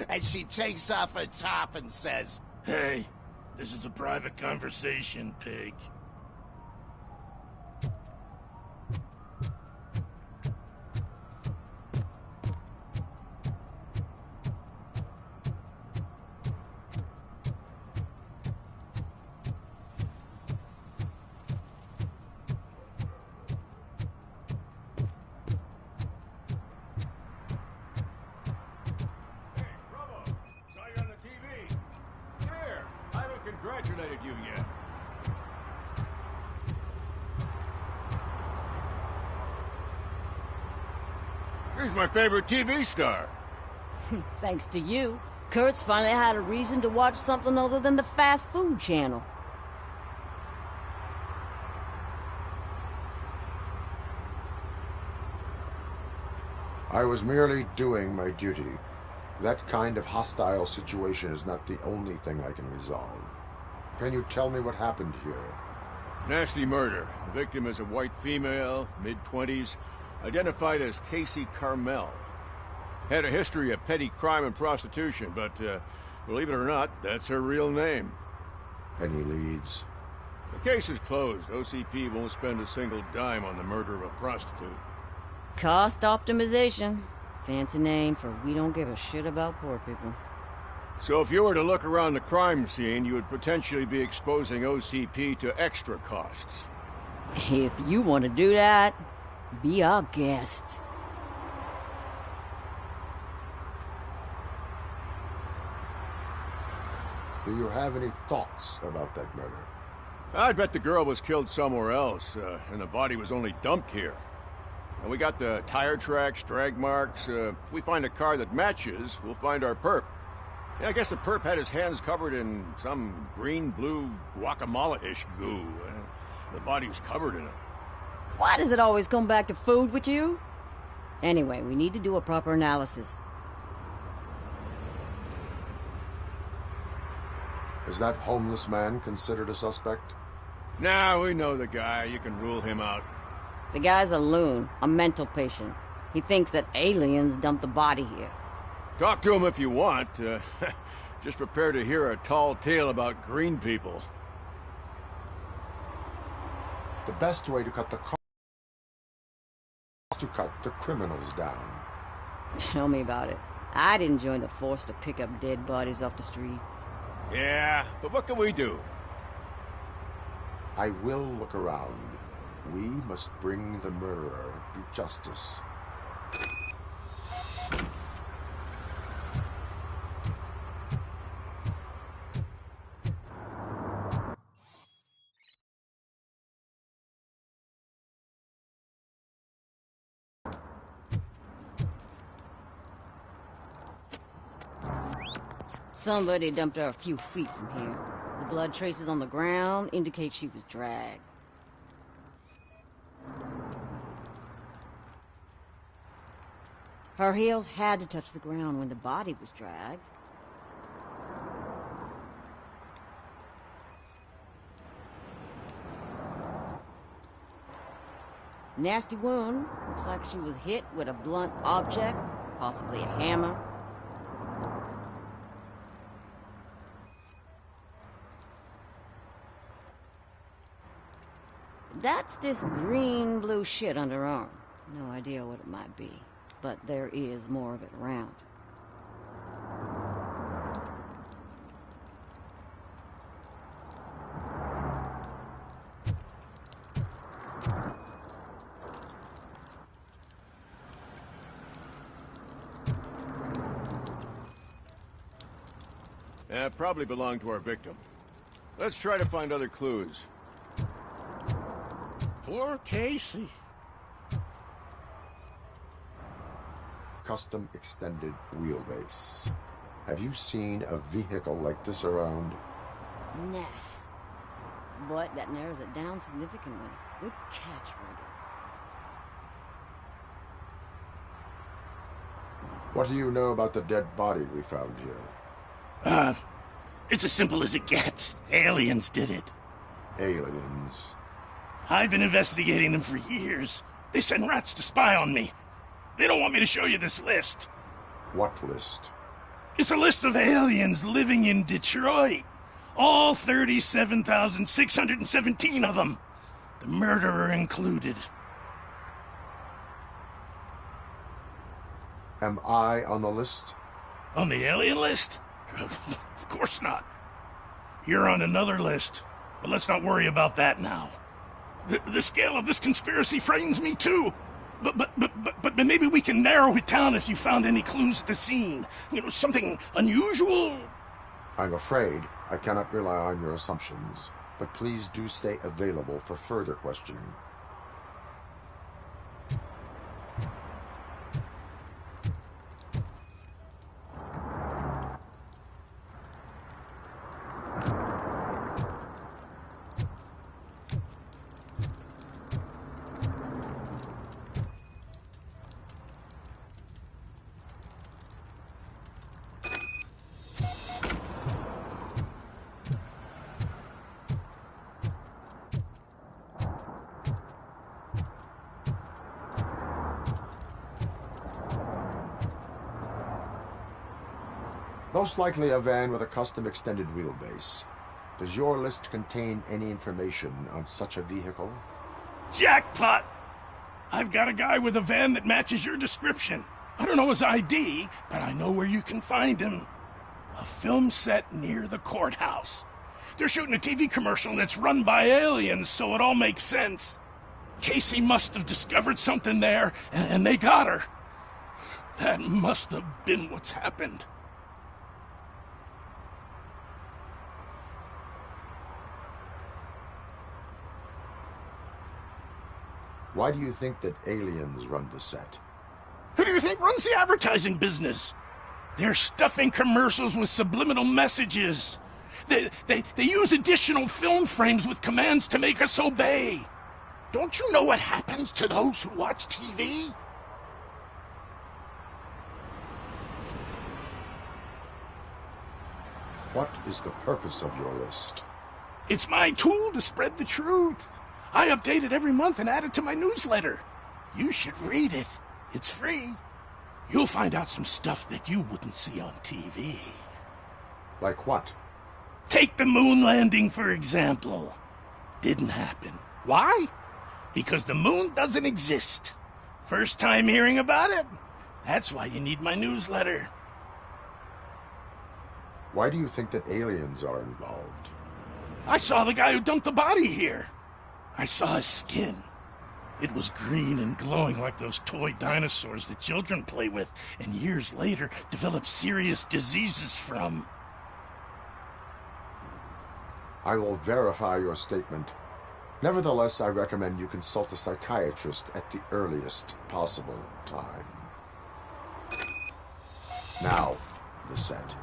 V: And she takes off her top and says,
R: Hey, this is a private conversation, pig.
F: Congratulated you yet. He's my favorite TV star.
S: Thanks to you, Kurt's finally had a reason to watch something other than the fast food channel.
L: I was merely doing my duty. That kind of hostile situation is not the only thing I can resolve. Can you tell me what happened here?
F: Nasty murder. The victim is a white female, mid-20s, identified as Casey Carmel. Had a history of petty crime and prostitution, but believe it or not, that's her real name.
L: Any leads?
F: The case is closed. OCP won't spend a single dime on the murder of a prostitute.
S: Cost optimization. Fancy name for we don't give a shit about poor people.
F: So if you were to look around the crime scene, you would potentially be exposing OCP to extra costs.
S: If you want to do that, be our guest.
L: Do you have any thoughts about that murder?
F: I'd bet the girl was killed somewhere else, and the body was only dumped here. And we got the tire tracks, drag marks. If we find a car that matches, we'll find our perp. Yeah, I guess the perp had his hands covered in some green-blue guacamole-ish goo. The body was covered in it.
S: Why does it always come back to food with you? Anyway, we need to do a proper analysis.
L: Is that homeless man considered a suspect?
F: Nah, we know the guy. You can rule him out.
S: The guy's a loon, a mental patient. He thinks that aliens dumped the body here.
F: Talk to him if you want. Just prepare to hear a tall tale about green people.
L: The best way to cut the cost is to cut the criminals down.
S: Tell me about it. I didn't join the force to pick up dead bodies off the street.
F: Yeah, but what can we do?
L: I will look around. We must bring the murderer to justice.
S: Somebody dumped her a few feet from here. The blood traces on the ground indicate she was dragged. Her heels had to touch the ground when the body was dragged. Nasty wound. Looks like she was hit with a blunt object, possibly a hammer. That's this green-blue shit on her arm. No idea what it might be, but there is more of it around.
F: Probably belonged to our victim. Let's try to find other clues.
R: Poor Casey.
L: Custom extended wheelbase. Have you seen a vehicle like this around?
A: Nah. But that narrows it down significantly. Good catch, Robo.
L: What do you know about the dead body we found here?
R: It's as simple as it gets. Aliens did it.
L: Aliens?
R: I've been investigating them for years. They send rats to spy on me. They don't want me to show you this list.
L: What list?
R: It's a list of aliens living in Detroit. All 37,617 of them. The murderer included.
L: Am I on the list?
R: On the alien list? Of course not. You're on another list, but let's not worry about that now. The scale of this conspiracy frightens me too. But maybe we can narrow it down if you found any clues at the scene. You know, something unusual.
L: I'm afraid I cannot rely on your assumptions, but please do stay available for further questioning. Most likely a van with a custom extended wheelbase. Does your list contain any information on such a vehicle?
R: Jackpot! I've got a guy with a van that matches your description. I don't know his ID, but I know where you can find him. A film set near the courthouse. They're shooting a TV commercial and it's run by aliens, so it all makes sense. Casey must have discovered something there, and they got her. That must have been what's happened.
L: Why do you think that aliens run the set?
R: Who do you think runs the advertising business? They're stuffing commercials with subliminal messages. They use additional film frames with commands to make us obey. Don't you know what happens to those who watch TV?
L: What is the purpose of your list?
R: It's my tool to spread the truth. I update it every month and add it to my newsletter. You should read it. It's free. You'll find out some stuff that you wouldn't see on TV.
L: Like what?
R: Take the moon landing, for example. Didn't happen. Why? Because the moon doesn't exist. First time hearing about it? That's why you need my newsletter.
L: Why do you think that aliens are involved?
R: I saw the guy who dumped the body here. I saw his skin. It was green and glowing like those toy dinosaurs that children play with, and years later develop serious diseases from.
L: I will verify your statement. Nevertheless, I recommend you consult a psychiatrist at the earliest possible time. Now, the set.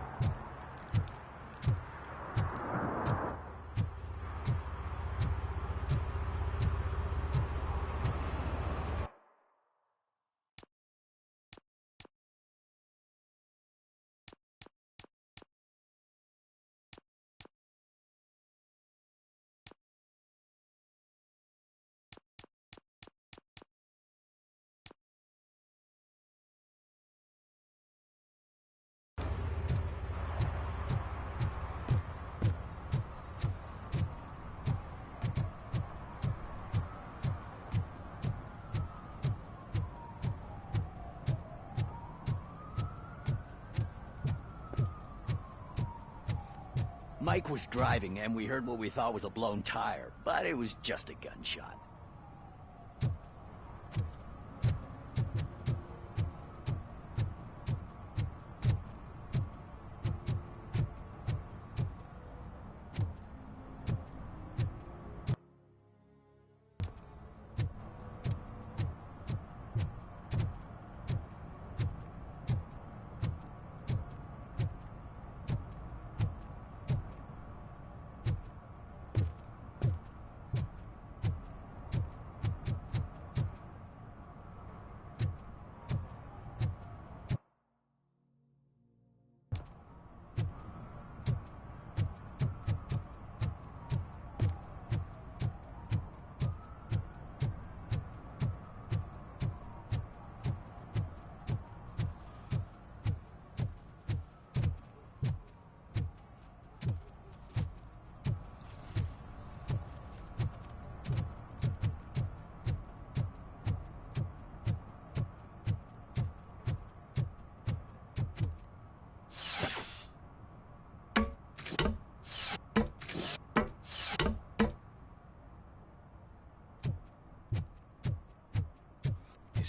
U: Mike was driving, and we heard what we thought was a blown tire, but it was just a gunshot.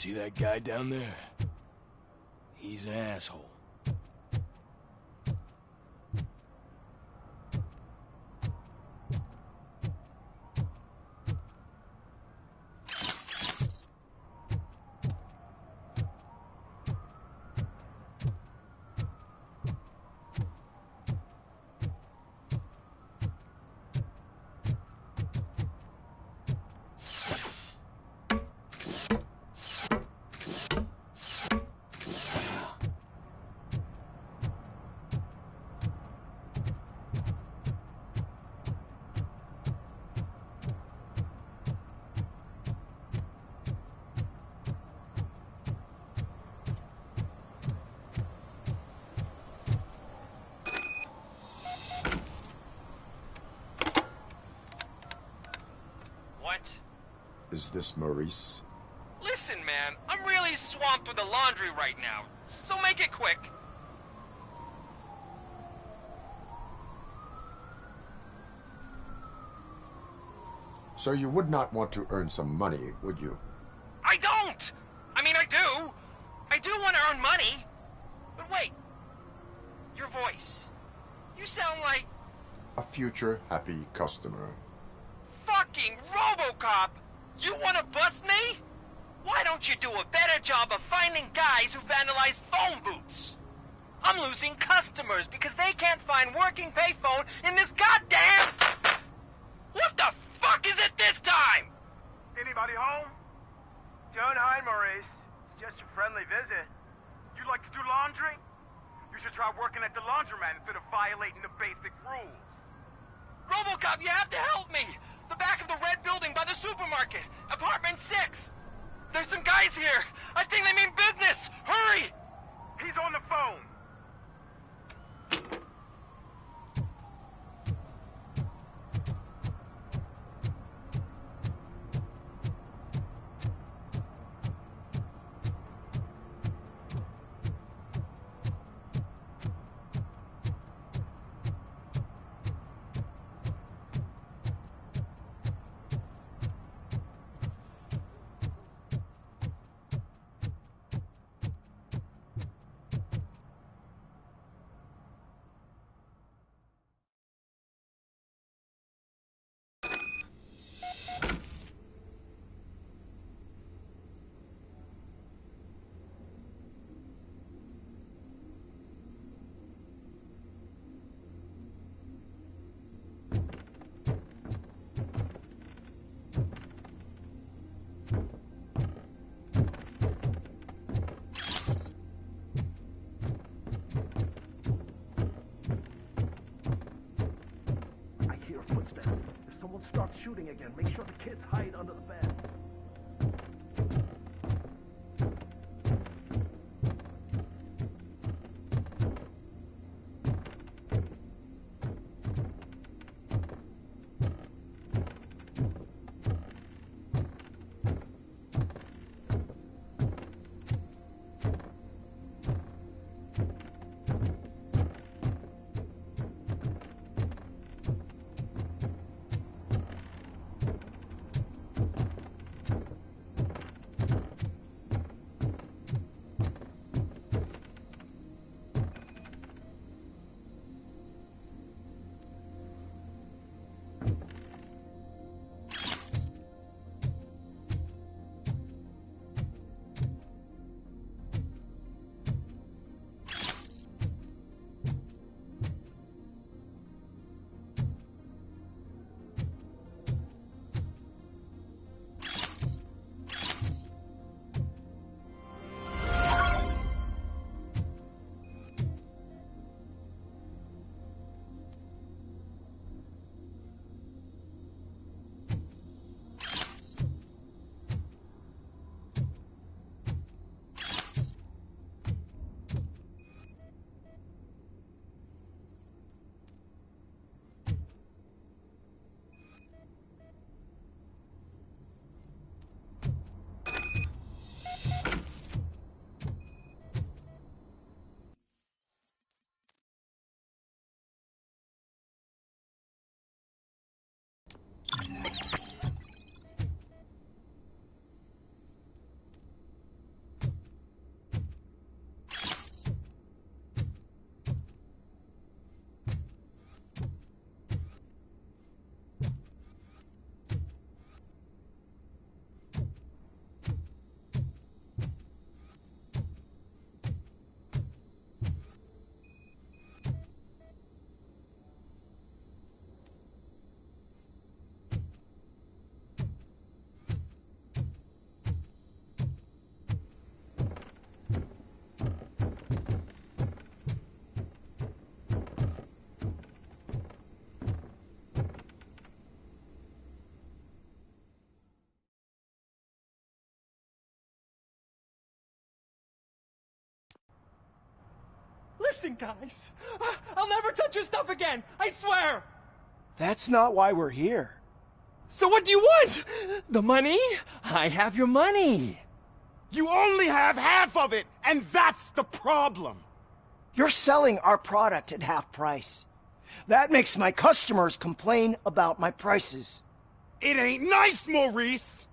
R: See that guy down there? He's an asshole.
C: What?
L: Is this Maurice?
C: Listen, man, I'm really swamped with the laundry right now, so make it quick.
L: So you would not want to earn some money, would you?
C: I don't! I mean, I do! I do want to earn money! But wait, your voice. You sound like...
L: A future happy customer.
C: fucking RoboCop! You want to bust me? Why don't you do a better job of finding guys who vandalize phone booths? I'm losing customers because they can't find working payphone in this goddamn... What the fuck is it this time?
V: Anybody home? Don't hide, Maurice. It's just a friendly visit. You like to do laundry? You should try working at the laundromat instead of violating the basic rules.
C: RoboCop, you have to help me! The back of the red building by the supermarket. Apartment 6. There's some guys here. I think they mean business. Hurry!
V: He's on the phone.
G: Starts shooting again. Make sure the kids hide under the bed.
D: Listen, guys. I'll never touch your stuff again. I swear.
J: That's not why we're here.
D: So what do you want? The money? I have your money.
N: You only have half of it, and that's the problem.
J: You're selling our product at half price. That makes my customers complain about my prices.
N: It ain't nice, Maurice!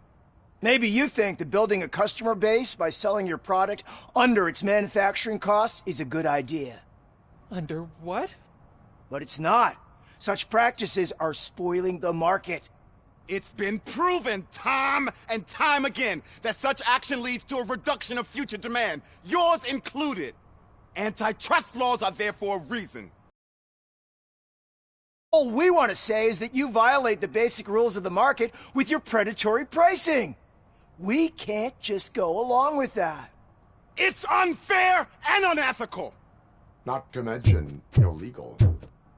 J: Maybe you think that building a customer base by selling your product under its manufacturing costs is a good idea.
D: Under what?
J: But it's not. Such practices are spoiling the market.
N: It's been proven time and time again that such action leads to a reduction of future demand, yours included. Antitrust laws are there for a reason.
J: All we want to say is that you violate the basic rules of the market with your predatory pricing. We can't just go along with that.
N: It's unfair and unethical.
L: Not to mention illegal.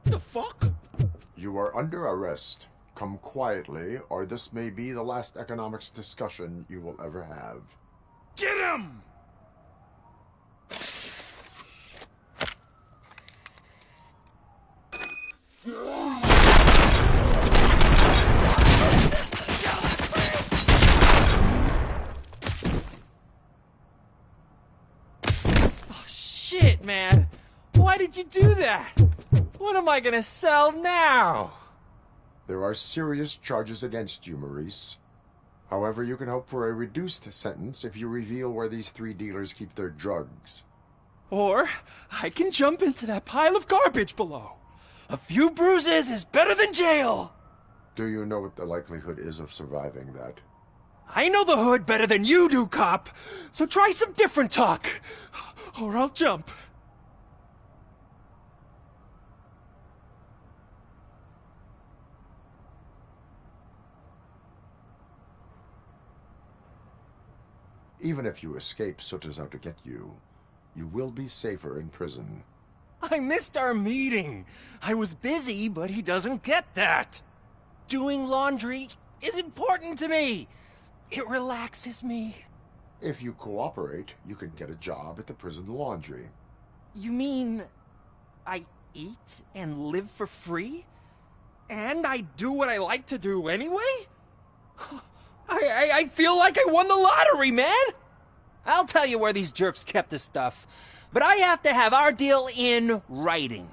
N: The fuck?
L: You are under arrest. Come quietly, or this may be the last economics discussion you will ever have.
N: Get him!
D: Oh, shit, man. Why did you do that? What am I gonna sell now?
L: There are serious charges against you, Maurice. However, you can hope for a reduced sentence if you reveal where these 3 dealers keep their drugs.
D: Or I can jump into that pile of garbage below. A few bruises is better than jail.
L: Do you know what the likelihood is of surviving that?
D: I know the hood better than you do, cop. So try some different talk, or I'll jump.
L: Even if you escape Soot is out to get you, you will be safer in prison.
D: I missed our meeting. I was busy, but he doesn't get that. Doing laundry is important to me. It relaxes me.
L: If you cooperate, you can get a job at the prison laundry.
D: You mean I eat and live for free? And I do what I like to do anyway? I feel like I won the lottery, man! I'll tell you where these jerks kept the stuff, but I have to have our deal in writing.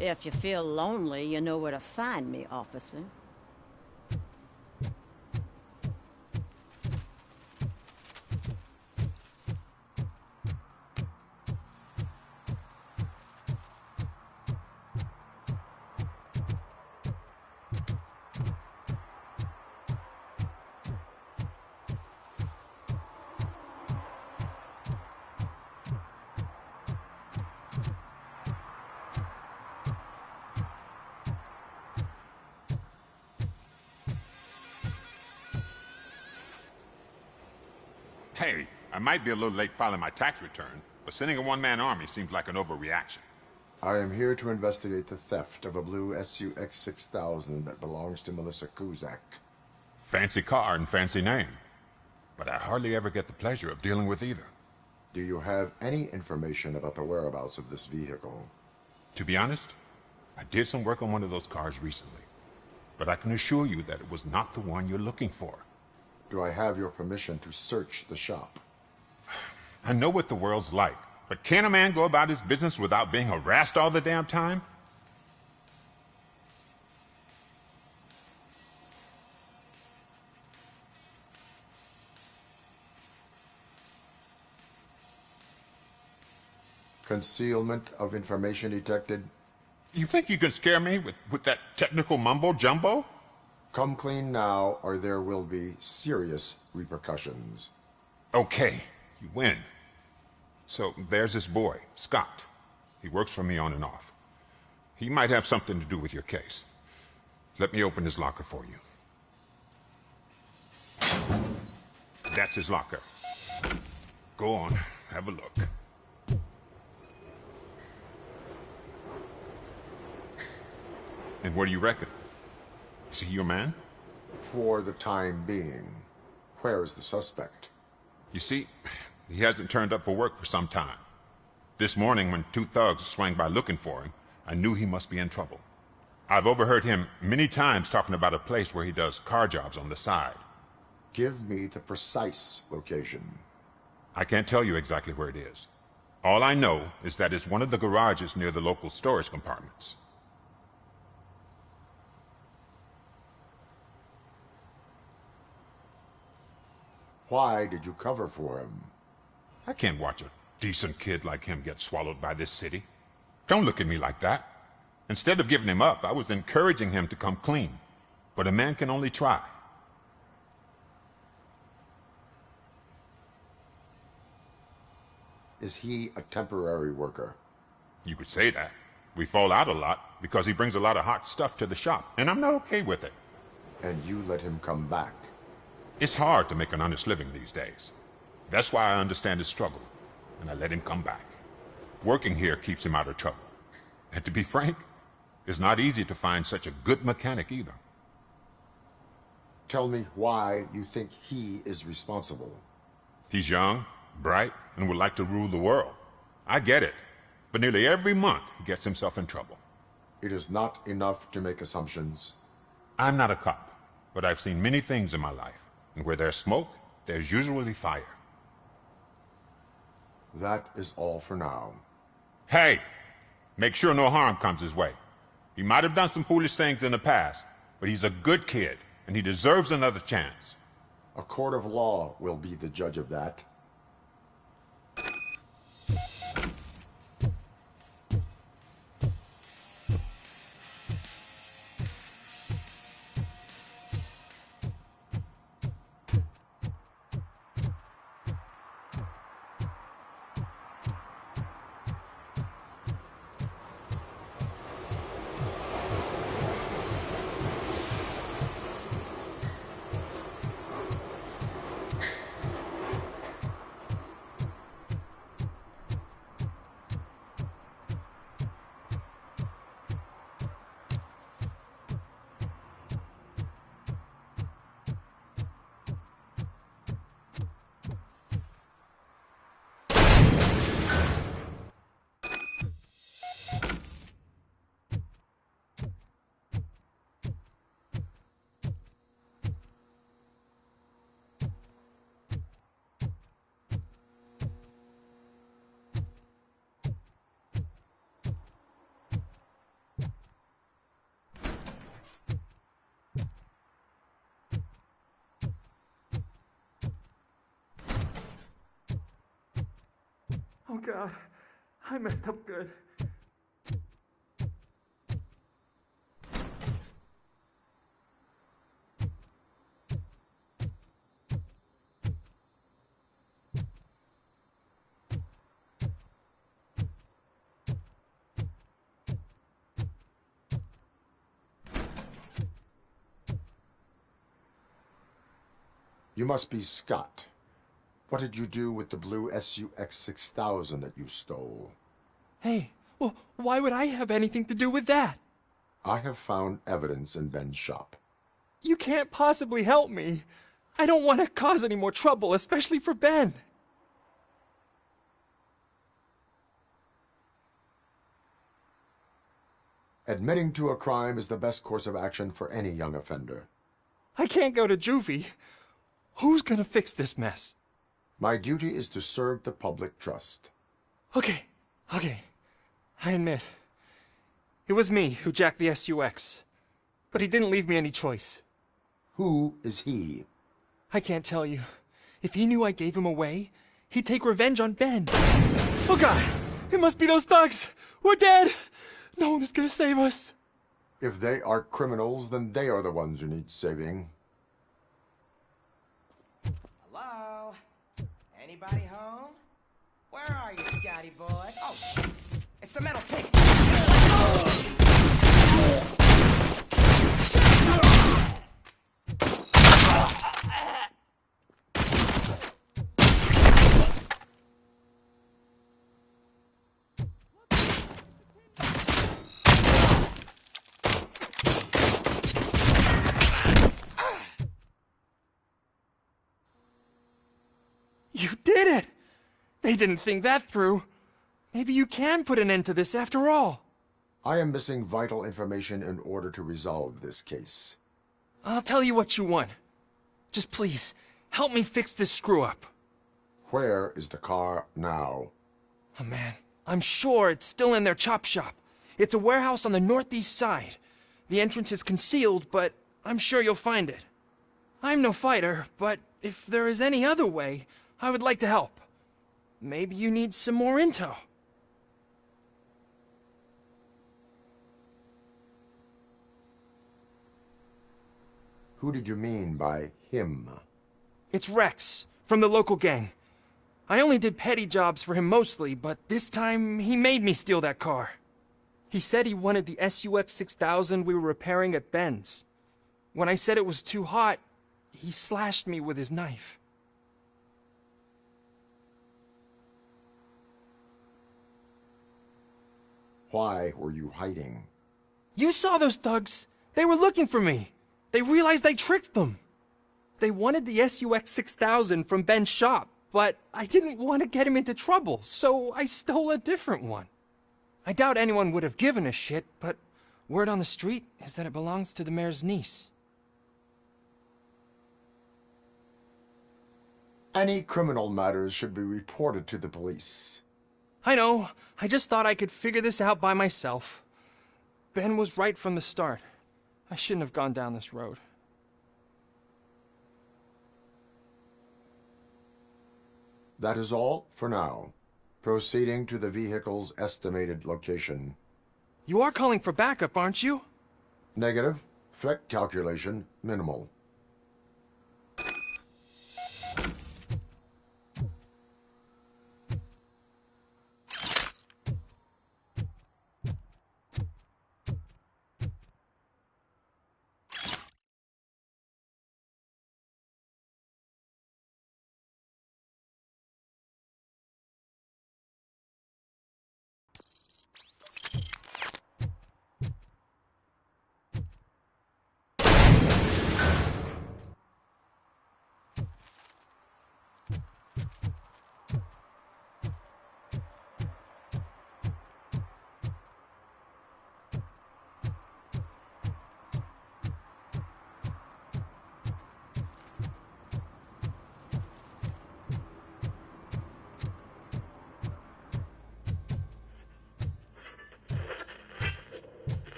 A: If you feel lonely, you know where to find me, officer.
E: Hey, I might be a little late filing my tax return, but sending a one-man army seems like an overreaction.
L: I am here to investigate the theft of a blue SUX 6000 that belongs to Melissa Kuzak.
E: Fancy car and fancy name, but I hardly ever get the pleasure of dealing with either.
L: Do you have any information about the whereabouts of this vehicle?
E: To be honest, I did some work on one of those cars recently, but I can assure you that it was not the one you're looking for.
L: Do I have your permission to search the shop?
E: I know what the world's like, but can a man go about his business without being harassed all the damn time?
L: Concealment of information detected.
E: You think you can scare me with that technical mumbo-jumbo?
L: Come clean now, or there will be serious repercussions.
E: Okay, you win. So there's this boy, Scott. He works for me on and off. He might have something to do with your case. Let me open his locker for you. That's his locker. Go on, have a look. And what do you reckon? Is he your man?
L: For the time being. Where is the suspect?
E: You see, he hasn't turned up for work for some time. This morning, when two thugs swang by looking for him, I knew he must be in trouble. I've overheard him many times talking about a place where he does car jobs on the side.
L: Give me the precise location.
E: I can't tell you exactly where it is. All I know is that it's one of the garages near the local storage compartments.
L: Why did you cover for him?
E: I can't watch a decent kid like him get swallowed by this city. Don't look at me like that. Instead of giving him up, I was encouraging him to come clean. But a man can only try.
L: Is he a temporary worker?
E: You could say that. We fall out a lot because he brings a lot of hot stuff to the shop, and I'm not okay with it.
L: And you let him come back?
E: It's hard to make an honest living these days. That's why I understand his struggle, and I let him come back. Working here keeps him out of trouble. And to be frank, it's not easy to find such a good mechanic either.
L: Tell me why you think he is responsible.
E: He's young, bright, and would like to rule the world. I get it, but nearly every month he gets himself in trouble.
L: It is not enough to make assumptions.
E: I'm not a cop, but I've seen many things in my life. And where there's smoke, there's usually fire.
L: That is all for now.
E: Hey! Make sure no harm comes his way. He might have done some foolish things in the past, but he's a good kid, and he deserves another chance.
L: A court of law will be the judge of that.
V: Oh God, I messed up good.
L: You must be Scott. What did you do with the blue SUX 6000 that you stole?
H: Hey, well, why would I have anything to do with that?
L: I have found evidence in Ben's shop.
H: You can't possibly help me. I don't want to cause any more trouble, especially for Ben.
L: Admitting to a crime is the best course of action for any young offender.
H: I can't go to juvie. Who's gonna fix this mess?
L: My duty is to serve the public trust.
H: Okay. I admit. It was me who jacked the SUX. But he didn't leave me any choice.
L: Who is he?
H: I can't tell you. If he knew I gave him away, he'd take revenge on Ben. Oh God! It must be those thugs! We're dead! No one is gonna save us.
L: If they are criminals, then they are the ones who need saving.
M: Hello? Anybody home? Where are you, Scotty boy? Oh, it's the metal pig.
H: You did it! They didn't think that through. Maybe you can put an end to this after all.
L: I am missing vital information in order to resolve this case.
H: I'll tell you what you want. Just please, help me fix this screw-up.
L: Where is the car now?
H: Oh man, I'm sure it's still in their chop shop. It's a warehouse on the northeast side. The entrance is concealed, but I'm sure you'll find it. I'm no fighter, but if there is any other way, I would like to help. Maybe you need some more intel.
L: Who did you mean by him?
H: It's Rex, from the local gang. I only did petty jobs for him mostly, but this time he made me steal that car. He said he wanted the SUX 6000 we were repairing at Ben's. When I said it was too hot, he slashed me with his knife.
L: Why were you hiding?
H: You saw those thugs. They were looking for me. They realized I tricked them. They wanted the SUX 6000 from Ben's shop, but I didn't want to get him into trouble, so I stole a different one. I doubt anyone would have given a shit, but word on the street is that it belongs to the mayor's niece.
L: Any criminal matters should be reported to the police.
H: I know. I just thought I could figure this out by myself. Ben was right from the start. I shouldn't have gone down this road.
L: That is all for now. Proceeding to the vehicle's estimated location.
H: You are calling for backup, aren't you?
L: Negative. Threat calculation minimal.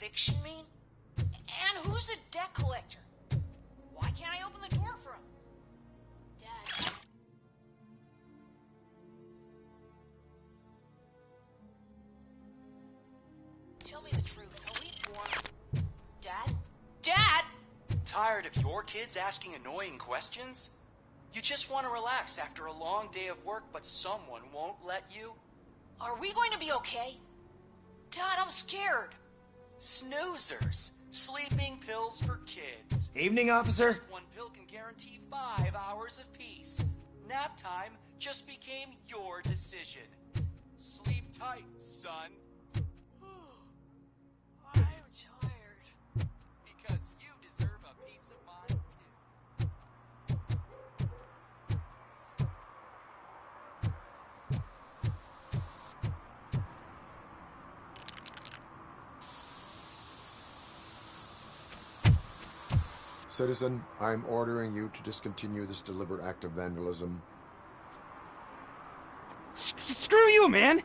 T: Eviction mean? And who's a debt collector? Why can't I open the door for him? Dad. Tell me the truth. Are we born? Dad? Dad!
W: Tired of your kids asking annoying questions? You just want to relax after a long day of work, but someone won't let you?
T: Are we going to be okay? Dad, I'm scared.
W: Snoozers. Sleeping pills for kids.
J: Evening, officer.
W: Just one pill can guarantee 5 hours of peace. Nap time just became your decision. Sleep tight, son.
T: I'm tired.
W: Because you deserve a peace of mind,
L: Citizen, I'm ordering you to discontinue this deliberate act of vandalism.
H: Screw you, man!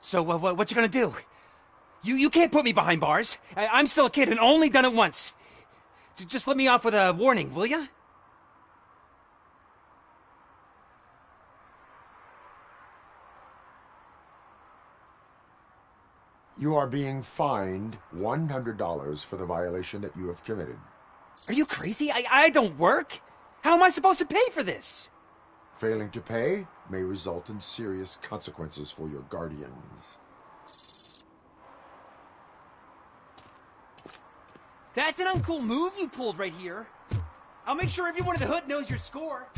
H: So, what you gonna do? You can't put me behind bars. I'm still a kid and only done it once. Just let me off with a warning, will ya?
L: You are being fined $100 for the violation that you have committed.
H: Are you crazy? I don't work. How am I supposed to pay for this?
L: Failing to pay may result in serious consequences for your guardians.
H: That's an uncool move you pulled right here. I'll make sure everyone in the hood knows your score.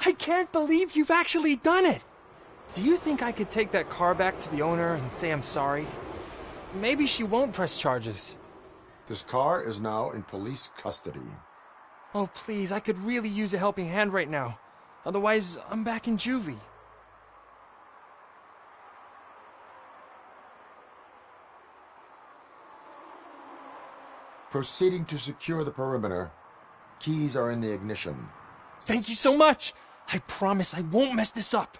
H: I can't believe you've actually done it! Do you think I could take that car back to the owner and say I'm sorry? Maybe she won't press charges.
L: This car is now in police custody.
H: Oh, please, I could really use a helping hand right now. Otherwise, I'm back in juvie.
L: Proceeding to secure the perimeter. Keys are in the ignition.
H: Thank you so much! I promise I won't mess this up.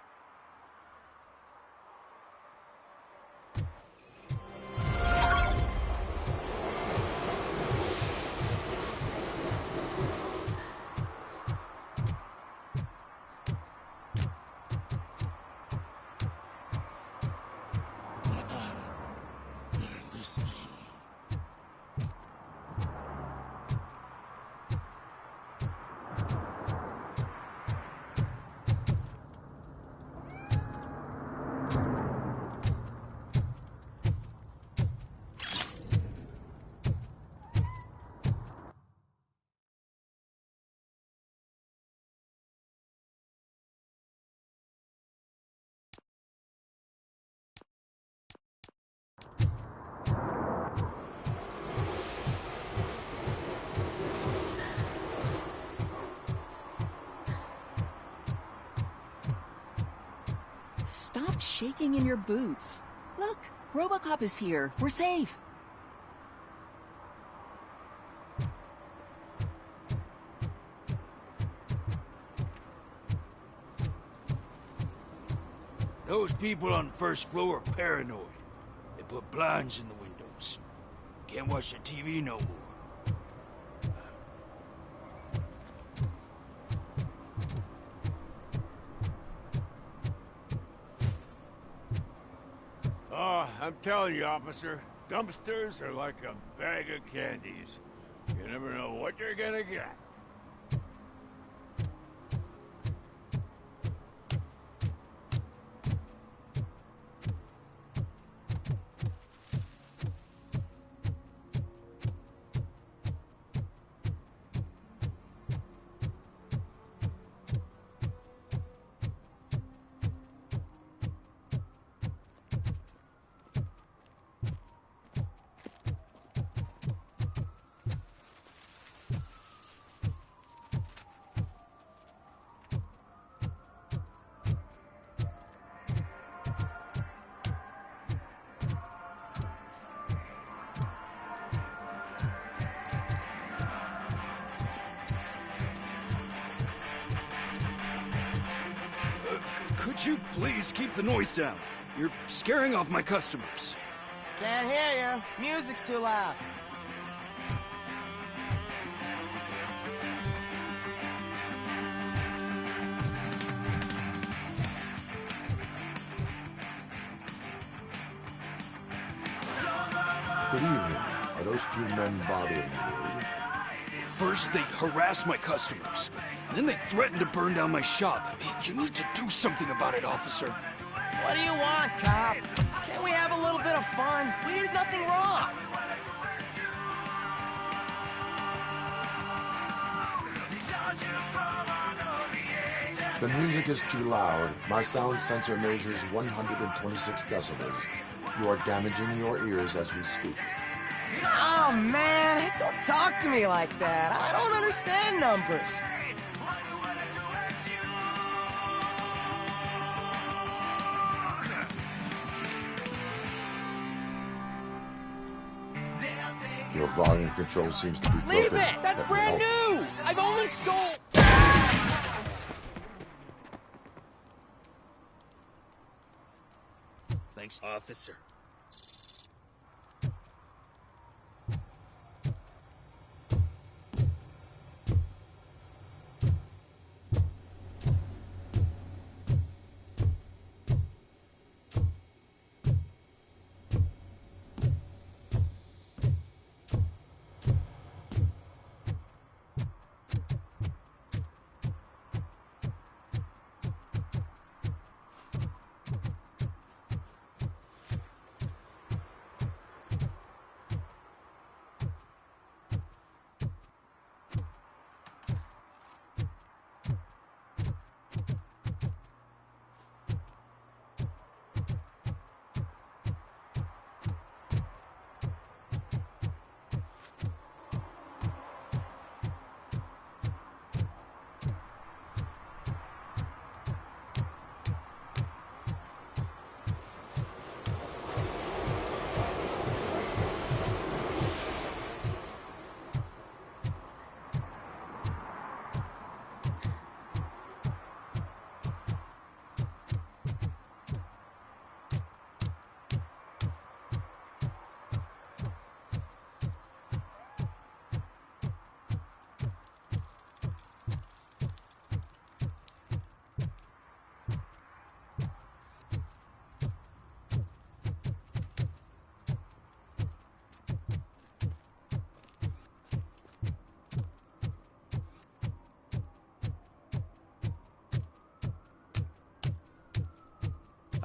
I: Stop shaking in your boots. Look, RoboCop is here. We're safe.
U: Those people on the first floor are paranoid. They put blinds in the windows. Can't watch the TV no more.
F: Oh, I'm telling you, officer, dumpsters are like a bag of candies. You never know what you're gonna get.
B: Could you please keep the noise down? You're scaring off my customers.
M: Can't hear you. Music's too loud.
L: Good evening. Are those two men bothering you?
B: First, they harass my customers. Then they threaten to burn down my shop. You need to do something about it, officer.
M: What do you want, cop? Can't we have a little bit of fun? We did nothing wrong.
L: The music is too loud. My sound sensor measures 126 decibels. You are damaging your ears as we speak.
M: Oh, man, don't talk to me like that. I don't understand numbers.
L: Your volume control seems to be broken.
D: Leave it! That's brand new! I've only stole...
B: Thanks, officer.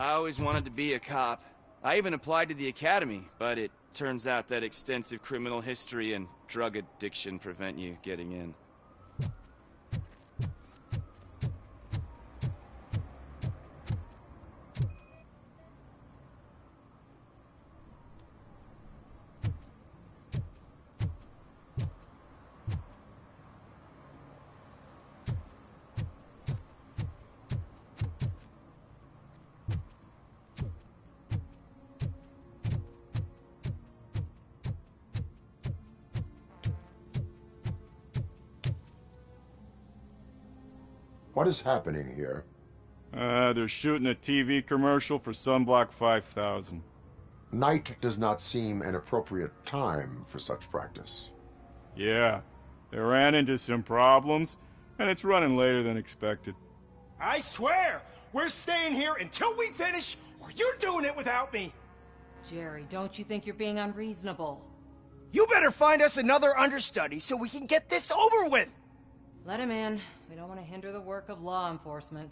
K: I always wanted to be a cop. I even applied to the academy, but it turns out that extensive criminal history and drug addiction prevent you getting in.
L: What is happening here?
P: They're shooting a TV commercial for Sunblock 5000.
L: Night does not seem an appropriate time for such practice.
P: Yeah, they ran into some problems, and it's running later than expected.
J: I swear, we're staying here until we finish, or you're doing it without me.
S: Jerry, don't you think you're being unreasonable?
J: You better find us another understudy so we can get this over with.
S: Let him in. We don't want to hinder the work of law enforcement.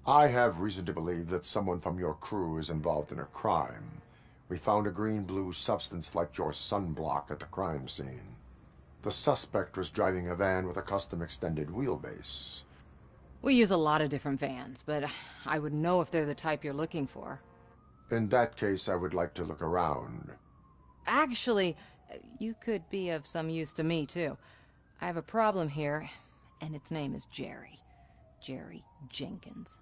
L: I have reason to believe that someone from your crew is involved in a crime. We found a green-blue substance like your sunblock at the crime scene. The suspect was driving a van with a custom extended wheelbase.
S: We use a lot of different vans, but I wouldn't know if they're the type you're looking for.
L: In that case, I would like to look around.
S: Actually, you could be of some use to me, too. I have a problem here, and its name is Jerry. Jerry Jenkins.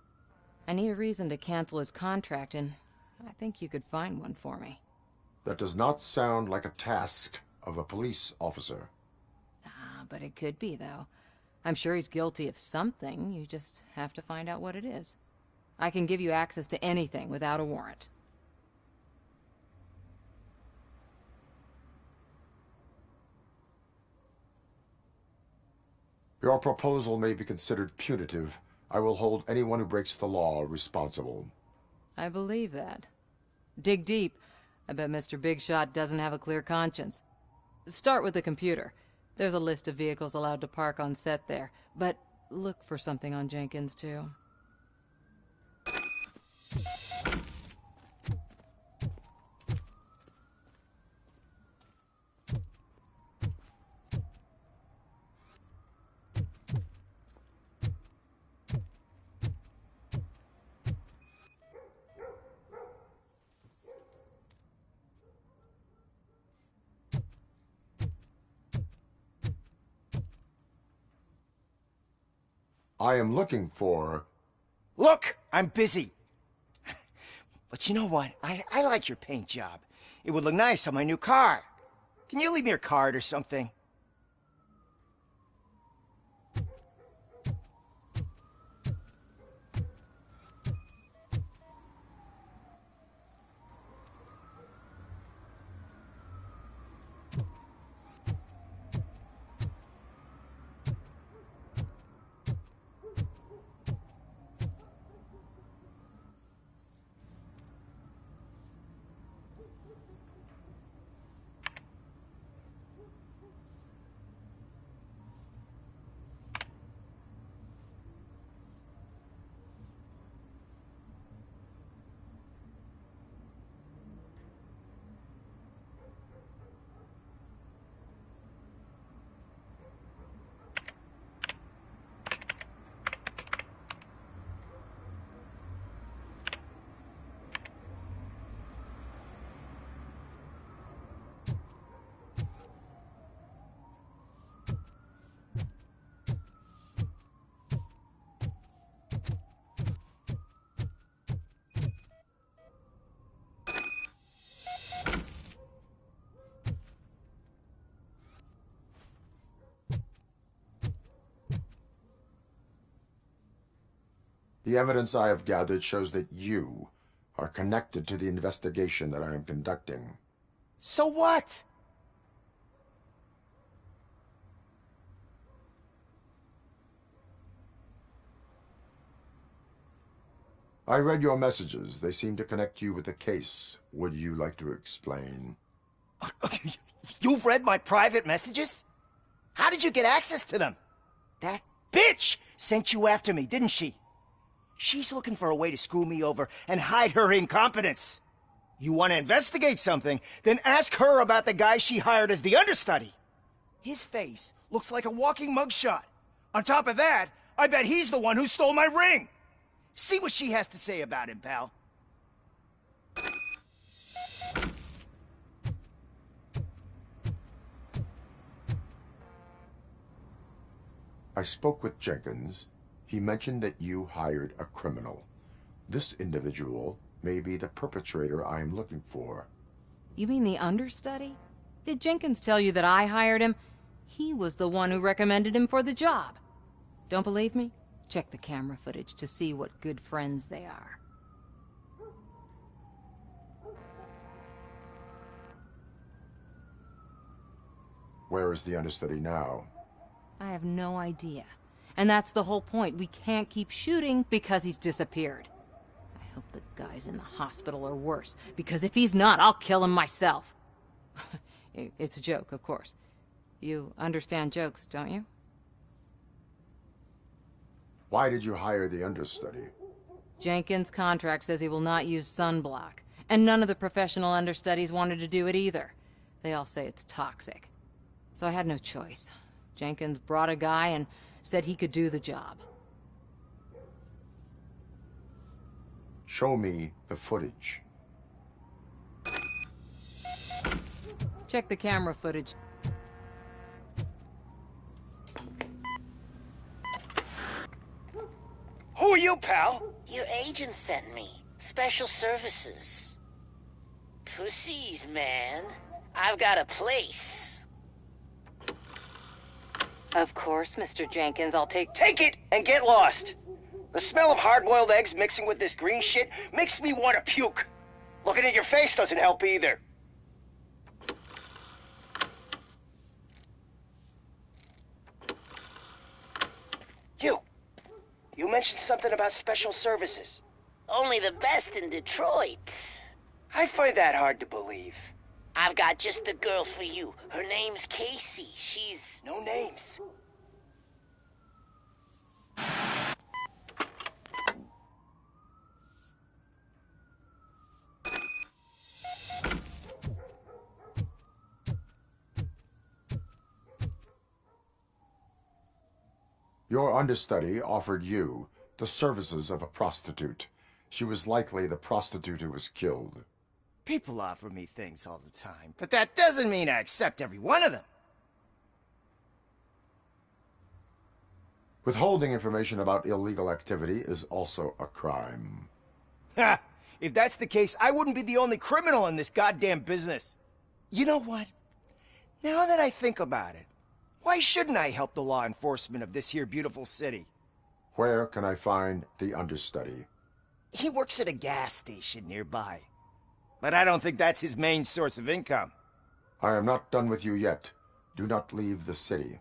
S: I need a reason to cancel his contract, and I think you could find one for me.
L: That does not sound like a task of a police officer.
S: But it could be, though. I'm sure he's guilty of something. You just have to find out what it is. I can give you access to anything without a warrant.
L: Your proposal may be considered punitive. I will hold anyone who breaks the law responsible.
S: I believe that. Dig deep. I bet Mr. Big Shot doesn't have a clear conscience. Start with the computer. There's a list of vehicles allowed to park on set there, but look for something on Jenkins, too.
L: I am looking for...
J: Look, I'm busy. But you know what? I like your paint job. It would look nice on my new car. Can you leave me your card or something?
L: The evidence I have gathered shows that you are connected to the investigation that I am conducting.
J: So what?
L: I read your messages. They seem to connect you with the case. Would you like to explain?
J: You've read my private messages? How did you get access to them? That bitch sent you after me, didn't she? She's looking for a way to screw me over and hide her incompetence. You want to investigate something, then ask her about the guy she hired as the understudy. His face looks like a walking mugshot. On top of that, I bet he's the one who stole my ring. See what she has to say about him, pal.
L: I spoke with Jenkins. He mentioned that you hired a criminal. This individual may be the perpetrator I am looking for.
O: You mean the understudy? Did Jenkins tell you that I hired him? He was the one who recommended him for the job. Don't believe me? Check the camera footage to see what good friends they are.
L: Where is the understudy now?
O: I have no idea. And that's the whole point. We can't keep shooting because he's disappeared. I hope the guy's in the hospital or worse, because if he's not, I'll kill him myself. It's a joke, of course. You understand jokes, don't you?
L: Why did you hire the understudy?
O: Jenkins' contract says he will not use sunblock, and none of the professional understudies wanted to do it either. They all say it's toxic. So I had no choice. Jenkins brought a guy and said he could do the job.
L: Show me the footage.
O: Check the camera footage.
C: Who are you, pal?
Q: Your agent sent me. Special services. Pussies, man. I've got a place.
O: Of course, Mr. Jenkins, I'll take...
C: Take it and get lost. The smell of hard-boiled eggs mixing with this green shit makes me want to puke. Looking at your face doesn't help either. You mentioned something about special services.
Q: Only the best in Detroit.
C: I find that hard to believe.
Q: I've got just the girl for you. Her name's Casey. She's...
C: No names.
L: Your understudy offered you the services of a prostitute. She was likely the prostitute who was killed.
J: People offer me things all the time, but that doesn't mean I accept every one of them.
L: Withholding information about illegal activity is also a crime.
J: Ha! If that's the case, I wouldn't be the only criminal in this goddamn business. You know what? Now that I think about it, why shouldn't I help the law enforcement of this here beautiful city?
L: Where can I find the understudy?
J: He works at a gas station nearby. But I don't think that's his main source of income.
L: I am not done with you yet. Do not leave the city.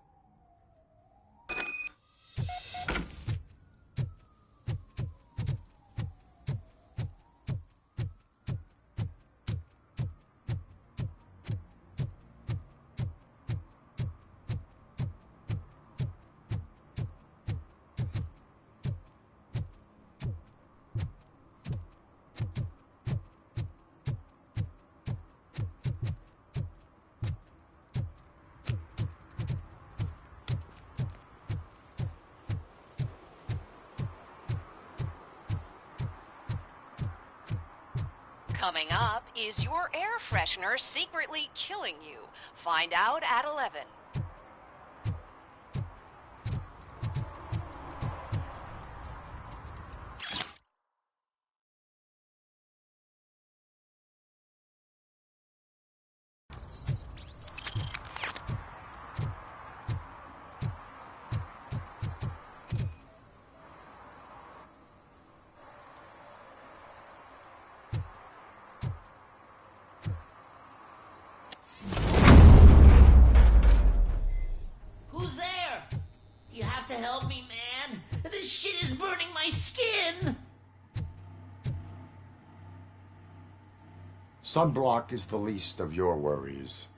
T: Coming up, is your air freshener secretly killing you? Find out at 11.
R: Who's there? You have to help me, man. This shit is burning my skin.
L: Sunblock is the least of your worries.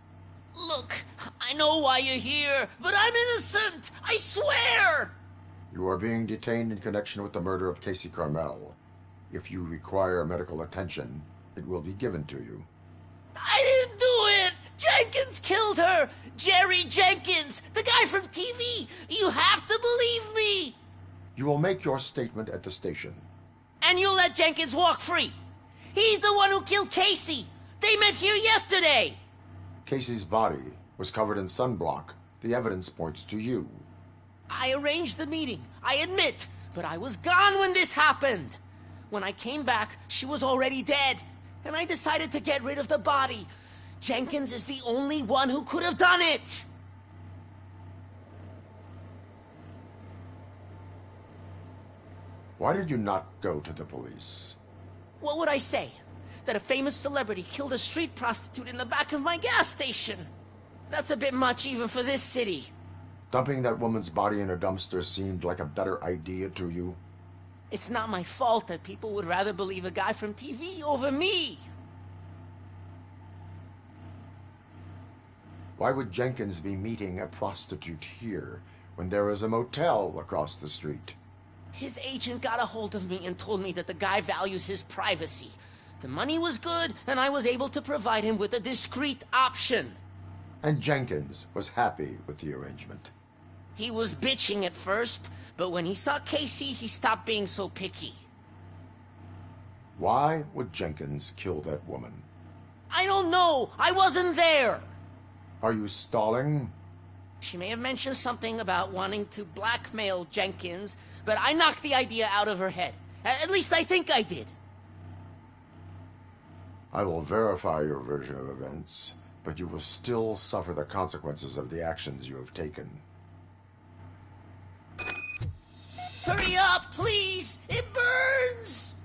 R: Look, I know why you're here, but I'm innocent! I swear!
L: You are being detained in connection with the murder of Casey Carmel. If you require medical attention, it will be given to you.
R: I didn't do it! Jenkins killed her! Jerry Jenkins! The guy from TV! You have to believe me!
L: You will make your statement at the station.
R: And you'll let Jenkins walk free! He's the one who killed Casey! They met here yesterday!
L: Casey's body was covered in sunblock. The evidence points to you.
R: I arranged the meeting, I admit, but I was gone when this happened. When I came back, she was already dead, and I decided to get rid of the body. Jenkins is the only one who could have done it!
L: Why did you not go to the police?
R: What would I say? That a famous celebrity killed a street prostitute in the back of my gas station? That's a bit much even for this city.
L: Dumping that woman's body in a dumpster seemed like a better idea to you?
R: It's not my fault that people would rather believe a guy from TV over me.
L: Why would Jenkins be meeting a prostitute here when there is a motel across the street?
R: His agent got a hold of me and told me that the guy values his privacy. The money was good, and I was able to provide him with a discreet option.
L: And Jenkins was happy with the arrangement.
R: He was bitching at first, but when he saw Casey, he stopped being so picky.
L: Why would Jenkins kill that woman?
R: I don't know! I wasn't there!
L: Are you stalling?
R: She may have mentioned something about wanting to blackmail Jenkins, but I knocked the idea out of her head. At least I think I did.
L: I will verify your version of events, but you will still suffer the consequences of the actions you have taken.
R: Hurry up, please! It burns!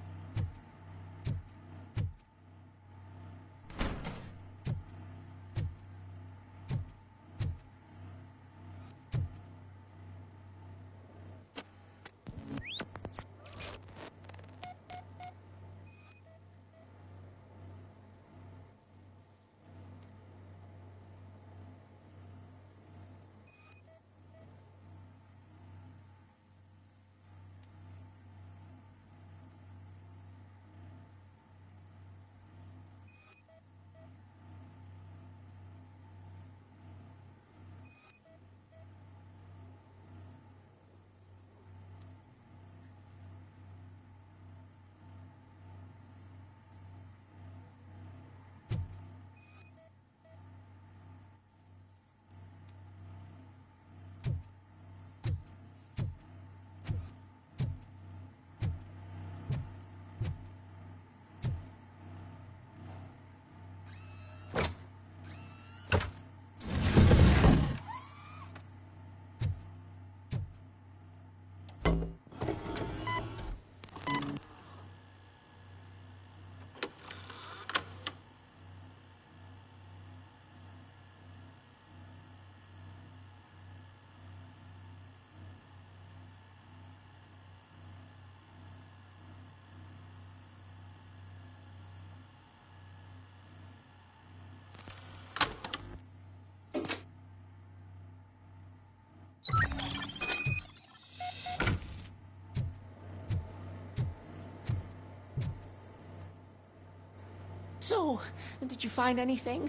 R: So, did you find anything?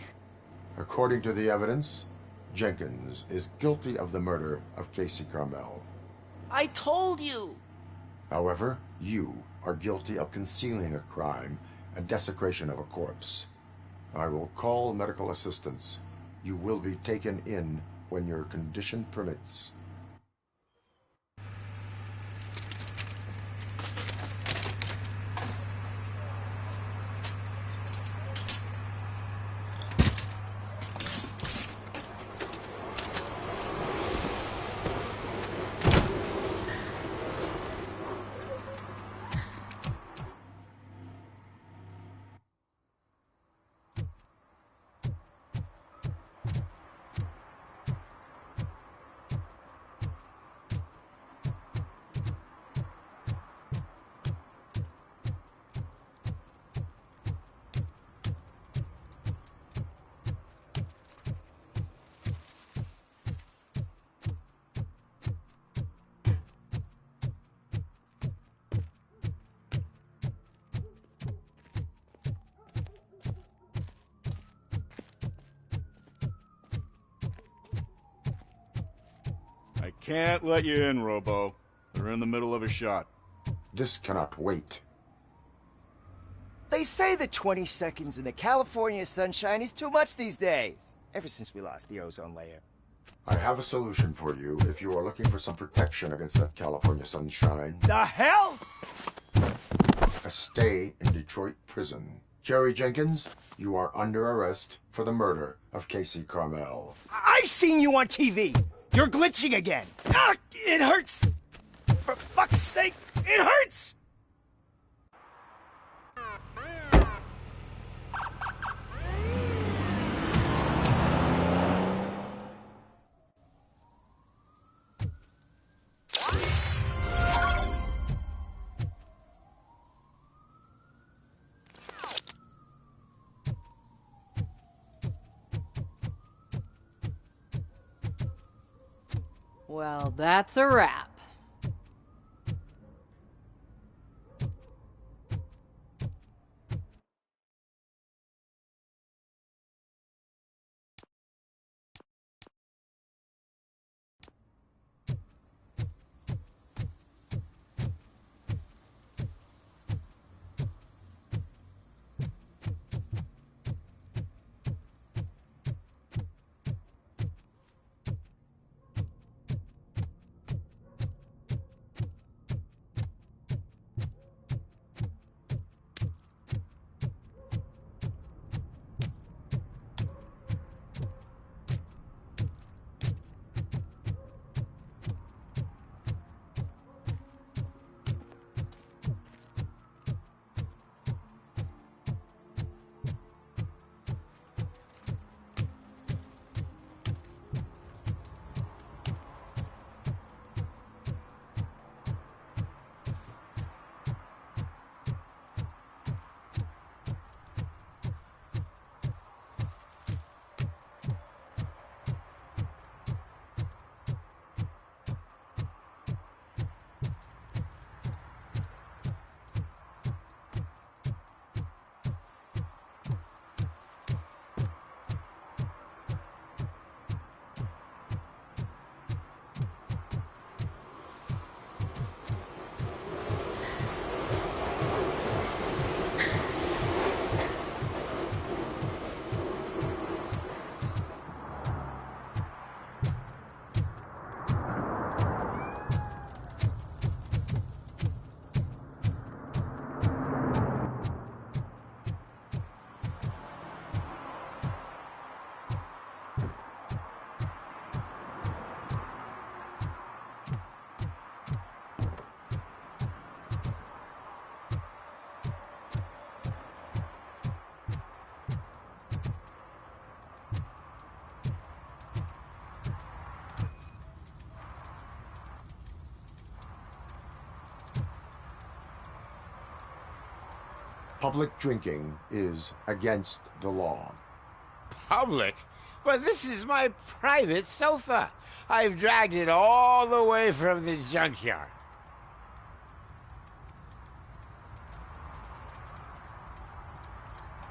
L: According to the evidence, Jenkins is guilty of the murder of Casey Carmel.
R: I told you!
L: However, you are guilty of concealing a crime and desecration of a corpse. I will call medical assistance. You will be taken in when your condition permits.
P: Can't let you in, Robo. They're in the middle of a shot.
L: This cannot wait.
J: They say that 20 seconds in the California sunshine is too much these days. Ever since we lost the ozone layer.
L: I have a solution for you if you are looking for some protection against that California sunshine.
J: The hell?
L: A stay in Detroit prison. Jerry Jenkins, you are under arrest for the murder of Casey Carmel.
J: I seen you on TV. You're glitching again. Ah, it hurts. For fuck's sake, it hurts.
O: Well, that's a wrap.
L: Public drinking is against the law.
A: Public? But this is my private sofa. I've dragged it all the way from the junkyard.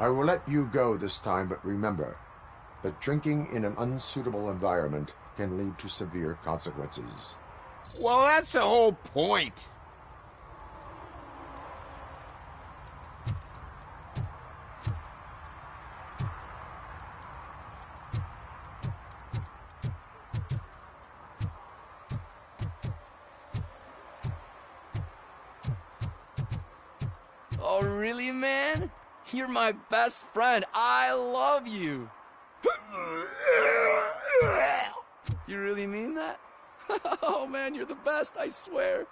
L: I will let you go this time, but remember that drinking in an unsuitable environment can lead to severe consequences.
A: Well, that's the whole point.
K: Oh, really, man? You're my best friend. I love you. You really mean that? Oh, man, you're the best, I swear.